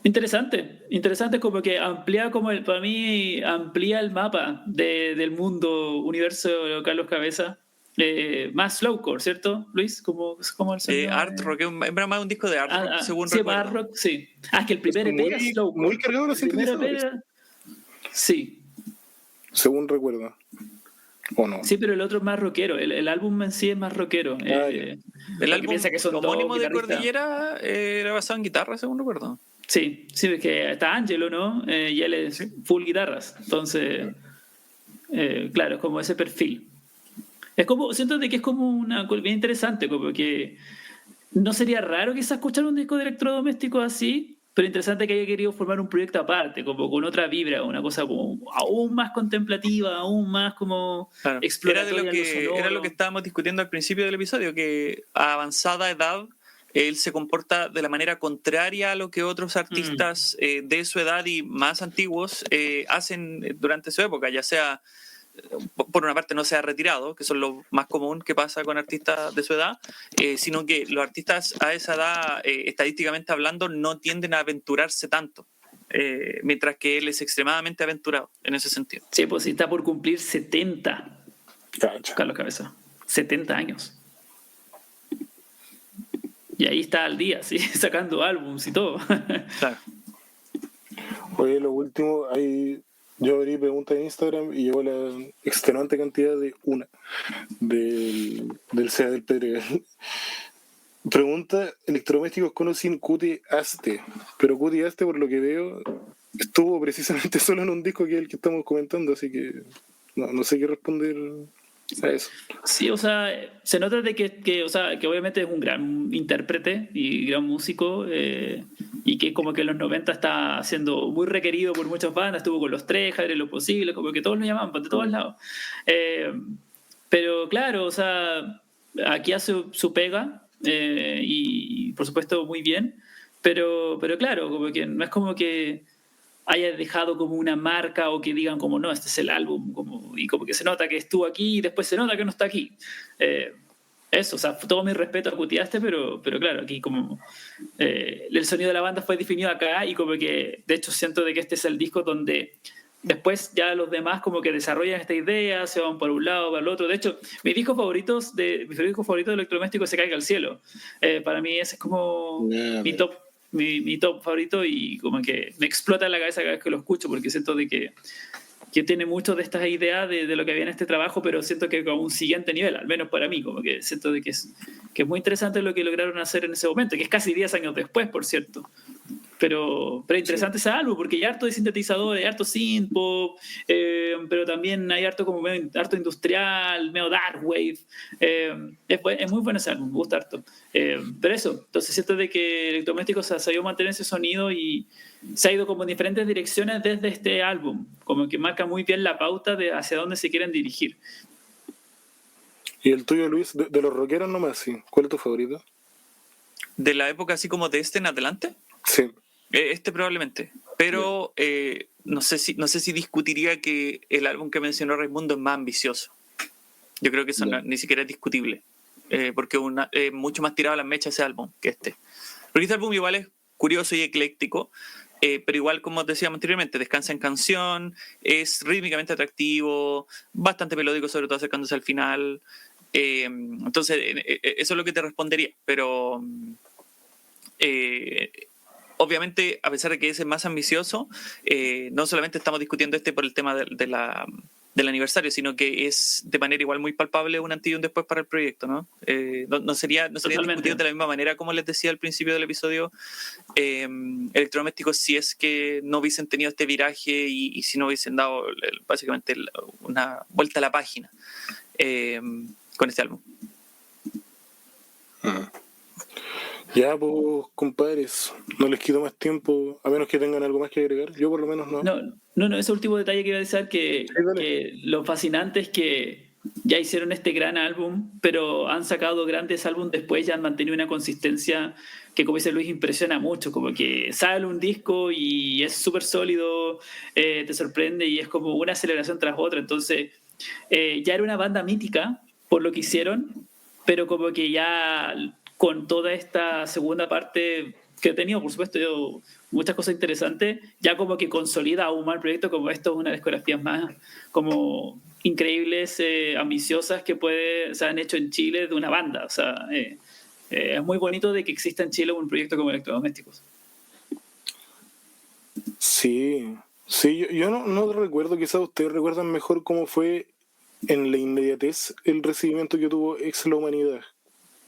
estoy interesante como que amplía como para mí amplía el mapa del mundo, universo de Carlos Cabeza. Más slowcore, ¿cierto, Luis? Como el sonido Art Rock, es más un disco de Art Rock, según sí, más recuerdo. rock, sí. Es que el Es primer EP era muy, muy slowcore. cargado los El primer EP sintetizadores, sí. según recuerdo. ¿O no? Sí, pero el otro es más rockero. El álbum en sí es más rockero. Ya. El Porque álbum piensa que son dos homónimo de guitarristas. Cordillera era basado en guitarra, según recuerdo. Sí, porque está Angelo, ¿no? Y él es full guitarras. Entonces, claro, es como ese perfil. Es como, siento de que es como una cosa bien interesante, como que no sería raro quizás escuchar un disco de electrodomésticos así, pero interesante que haya querido formar un proyecto aparte, como con otra vibra, una cosa como aún más contemplativa, aún más como Claro. exploratoria en lo Era lo que sonoro. estábamos discutiendo al principio del episodio, que a avanzada edad él se comporta de la manera contraria a lo que otros artistas de su edad y más antiguos hacen durante su época, ya sea, por una parte, no se ha retirado, que son lo más común que pasa con artistas de su edad, sino que los artistas a esa edad, estadísticamente hablando, no tienden a aventurarse tanto. Mientras que él es extremadamente aventurado en ese sentido. Sí, pues sí, está por cumplir 70, Cacha. Carlos Cabeza. 70 años. Y ahí está al día, sí, sacando álbums y todo. Claro. Oye, lo último, yo abrí preguntas en Instagram y llegó la extenuante cantidad de una del SEA del Pedregal. Pregunta: electrodomésticos con o sin Cutie Aste. Pero Cutie Aste, por lo que veo, estuvo precisamente solo en un disco que es el que estamos comentando, así que no sé qué responder a eso. Sí, o sea, se nota de que obviamente es un gran intérprete y gran músico y que como que en los 90 está siendo muy requerido por muchas bandas, estuvo con los Trejas, Lo Posible, como que todos lo llamaban de todos lados. Pero claro, o sea, aquí hace su pega y por supuesto muy bien, pero claro, como que no es como que haya dejado como una marca o que digan como no, este es el álbum, y como que se nota que estuvo aquí y después se nota que no está aquí. Eso, o sea, todo mi respeto a Cutiaste, pero claro, aquí como el sonido de la banda fue definido acá y como que de hecho siento de que este es el disco donde después ya los demás como que desarrollan esta idea, se van por un lado, para el otro. De hecho, mi disco favorito de Electrodoméstico es Se Caiga al Cielo. Para mí ese es como mi top favorito y como que me explota en la cabeza cada vez que lo escucho porque siento de que tiene mucho de estas ideas de lo que había en este trabajo, pero siento que con un siguiente nivel, al menos para mí, como que siento de que es muy interesante lo que lograron hacer en ese momento, que es casi 10 años después, por cierto. Pero interesante ese álbum, porque hay harto de sintetizadores, hay harto synth-pop, pero también hay harto como harto industrial, medio dark wave. Es muy bueno ese álbum, me gusta harto. Pero eso, entonces siento de que Electrodomésticos se ha sabido mantener ese sonido y se ha ido como en diferentes direcciones desde este álbum, como que marca muy bien la pauta de hacia dónde se quieren dirigir. ¿Y el tuyo, Luis, de los rockeros nomás, sí? ¿Cuál es tu favorito? ¿De la época así como de en adelante? Sí. Probablemente, pero no sé si discutiría que el álbum que mencionó Raimundo es más ambicioso. Yo creo que eso ni siquiera es discutible, porque es mucho más tirado a las mechas ese álbum que este. Porque este álbum igual es curioso y ecléctico, pero igual, como decíamos anteriormente, descansa en canción, es rítmicamente atractivo, bastante melódico, sobre todo acercándose al final. Entonces, eso es lo que te respondería, pero... obviamente, a pesar de que ese es más ambicioso, no solamente estamos discutiendo por el tema del aniversario, sino que es de manera igual muy palpable un antes y un después para el proyecto, ¿no? No sería discutido de la misma manera como les decía al principio del episodio, Electrodomésticos, si es que no hubiesen tenido este viraje y si no hubiesen dado básicamente una vuelta a la página con este álbum. Ya, pues, compadres, no les quito más tiempo, a menos que tengan algo más que agregar. Yo por lo menos no. No, ese último detalle que iba a decir que lo fascinante es que ya hicieron este gran álbum, pero han sacado grandes álbumes después, ya han mantenido una consistencia que, como dice Luis, impresiona mucho, como que sale un disco y es súper sólido, te sorprende y es como una celebración tras otra. Entonces, ya era una banda mítica por lo que hicieron, pero como que ya... con toda esta segunda parte que he tenido, por supuesto, muchas cosas interesantes, ya como que consolida aún más el proyecto, como esto es una de las discografías más como increíbles, ambiciosas que se han hecho en Chile de una banda. O sea, es muy bonito de que exista en Chile un proyecto como Electrodomésticos. Sí, yo no recuerdo, quizás ustedes recuerdan mejor cómo fue en la inmediatez el recibimiento que tuvo Ex la Humanidad,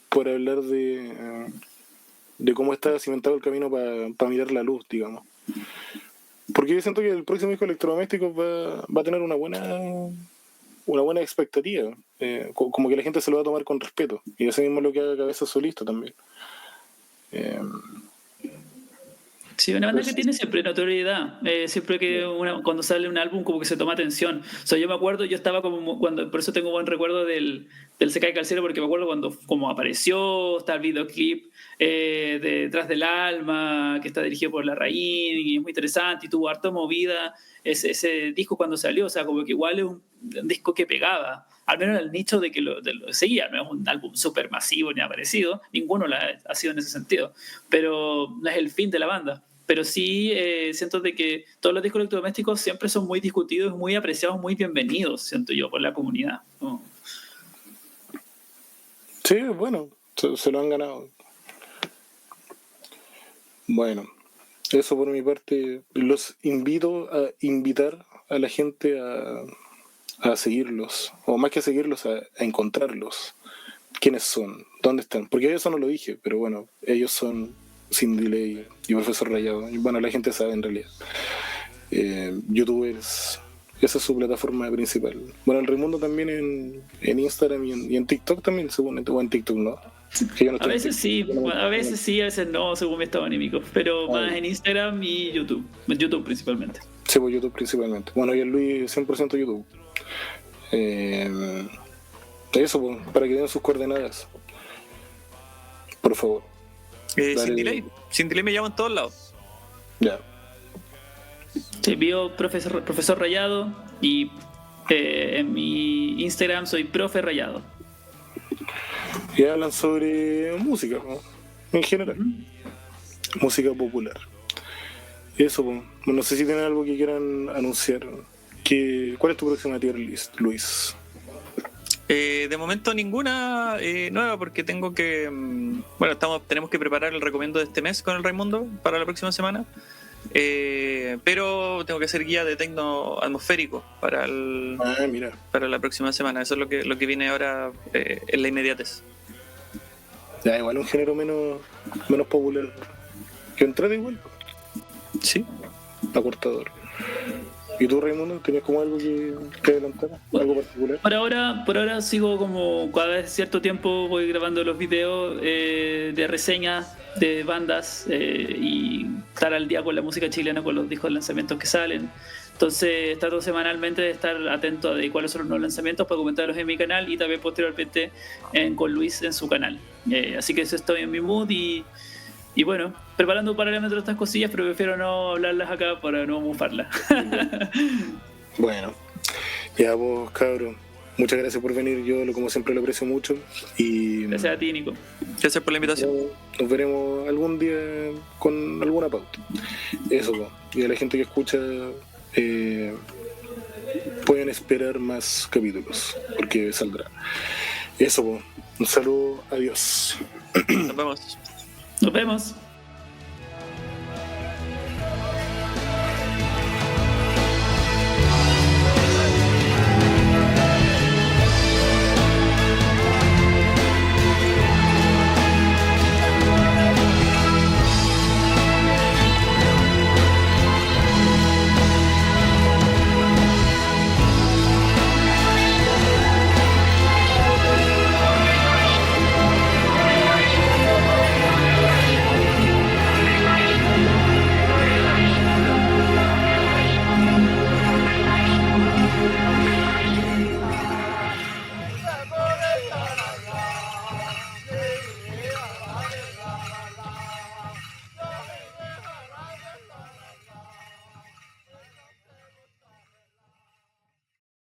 por hablar de cómo está cimentado el camino para mirar la luz, digamos. Porque yo siento que el próximo disco Electrodomésticos va a tener una buena expectativa. Como que la gente se lo va a tomar con respeto. Y eso mismo es lo que haga Cabeza Solista también. Sí, una banda que tiene siempre notoriedad. Siempre que cuando sale un álbum como que se toma atención. O sea, yo me acuerdo, yo estaba por eso tengo buen recuerdo del Se Caiga al Cielo, porque me acuerdo cuando como apareció, está el videoclip de Detrás del Alma, que está dirigido por Larraín, y es muy interesante, y tuvo harta movida ese disco cuando salió. O sea, como que igual es un disco que pegaba, al menos en el nicho de que lo seguía. No es un álbum súper masivo ni aparecido, ninguno ha sido en ese sentido, pero no es el fin de la banda. Pero sí siento de que todos los discos electrodomésticos siempre son muy discutidos, muy apreciados, muy bienvenidos, siento yo, por la comunidad, ¿no? Sí, bueno, se lo han ganado. Bueno, eso por mi parte. Los invito a invitar a la gente a seguirlos, o más que a seguirlos, a encontrarlos. ¿Quiénes son? ¿Dónde están? Porque eso no lo dije, pero bueno, ellos son Sin Delay y Profesor Rayado. Bueno, la gente sabe en realidad. YouTubers, esa es su plataforma principal. Bueno, el Raimundo también en Instagram y en TikTok también, según, o en TikTok, ¿no? A veces sí, a veces no, según mi estado anímico, pero más en Instagram y YouTube. YouTube principalmente. Sí, pues YouTube principalmente. Bueno, y el Luis 100% YouTube. Eso, pues, para que den sus coordenadas. Por favor. Sin delay me llamo en todos lados. Ya. Sí, bio profesor Rayado y en mi Instagram soy profe Rayado. Y hablan sobre música, ¿no? En general. Música popular. Eso, pues. No sé si tienen algo que quieran anunciar. ¿Cuál es tu próxima tier list, Luis? De momento ninguna nueva, porque tengo que... bueno, tenemos que preparar el recomiendo de este mes con el Raimundo para la próxima semana. Pero tengo que hacer guía de tecno atmosférico para la próxima semana. Eso es lo que viene ahora en la inmediatez. Ya, igual un género menos popular que entrada igual. Sí. Acortador. ¿Y tú, Raimundo, tenías como algo que adelantar? ¿Algo particular? Por ahora sigo como cada vez cierto tiempo voy grabando los videos de reseñas de bandas y estar al día con la música chilena, con los discos de lanzamientos que salen. Entonces trato semanalmente de estar atento de cuáles son los nuevos lanzamientos para comentarlos en mi canal y también posteriormente con Luis en su canal. Así que eso estoy en mi mood y bueno, preparando paralelamente estas cosillas, pero prefiero no hablarlas acá para no mufarlas. Bueno, ya vos, cabrón. Muchas gracias por venir, yo como siempre lo aprecio mucho. Y gracias a ti, Nico. Gracias por la invitación. Nos veremos algún día con alguna pauta. Eso, po. Y a la gente que escucha pueden esperar más capítulos, porque saldrá. Eso, po. Un saludo, adiós. Nos vemos. Nos vemos.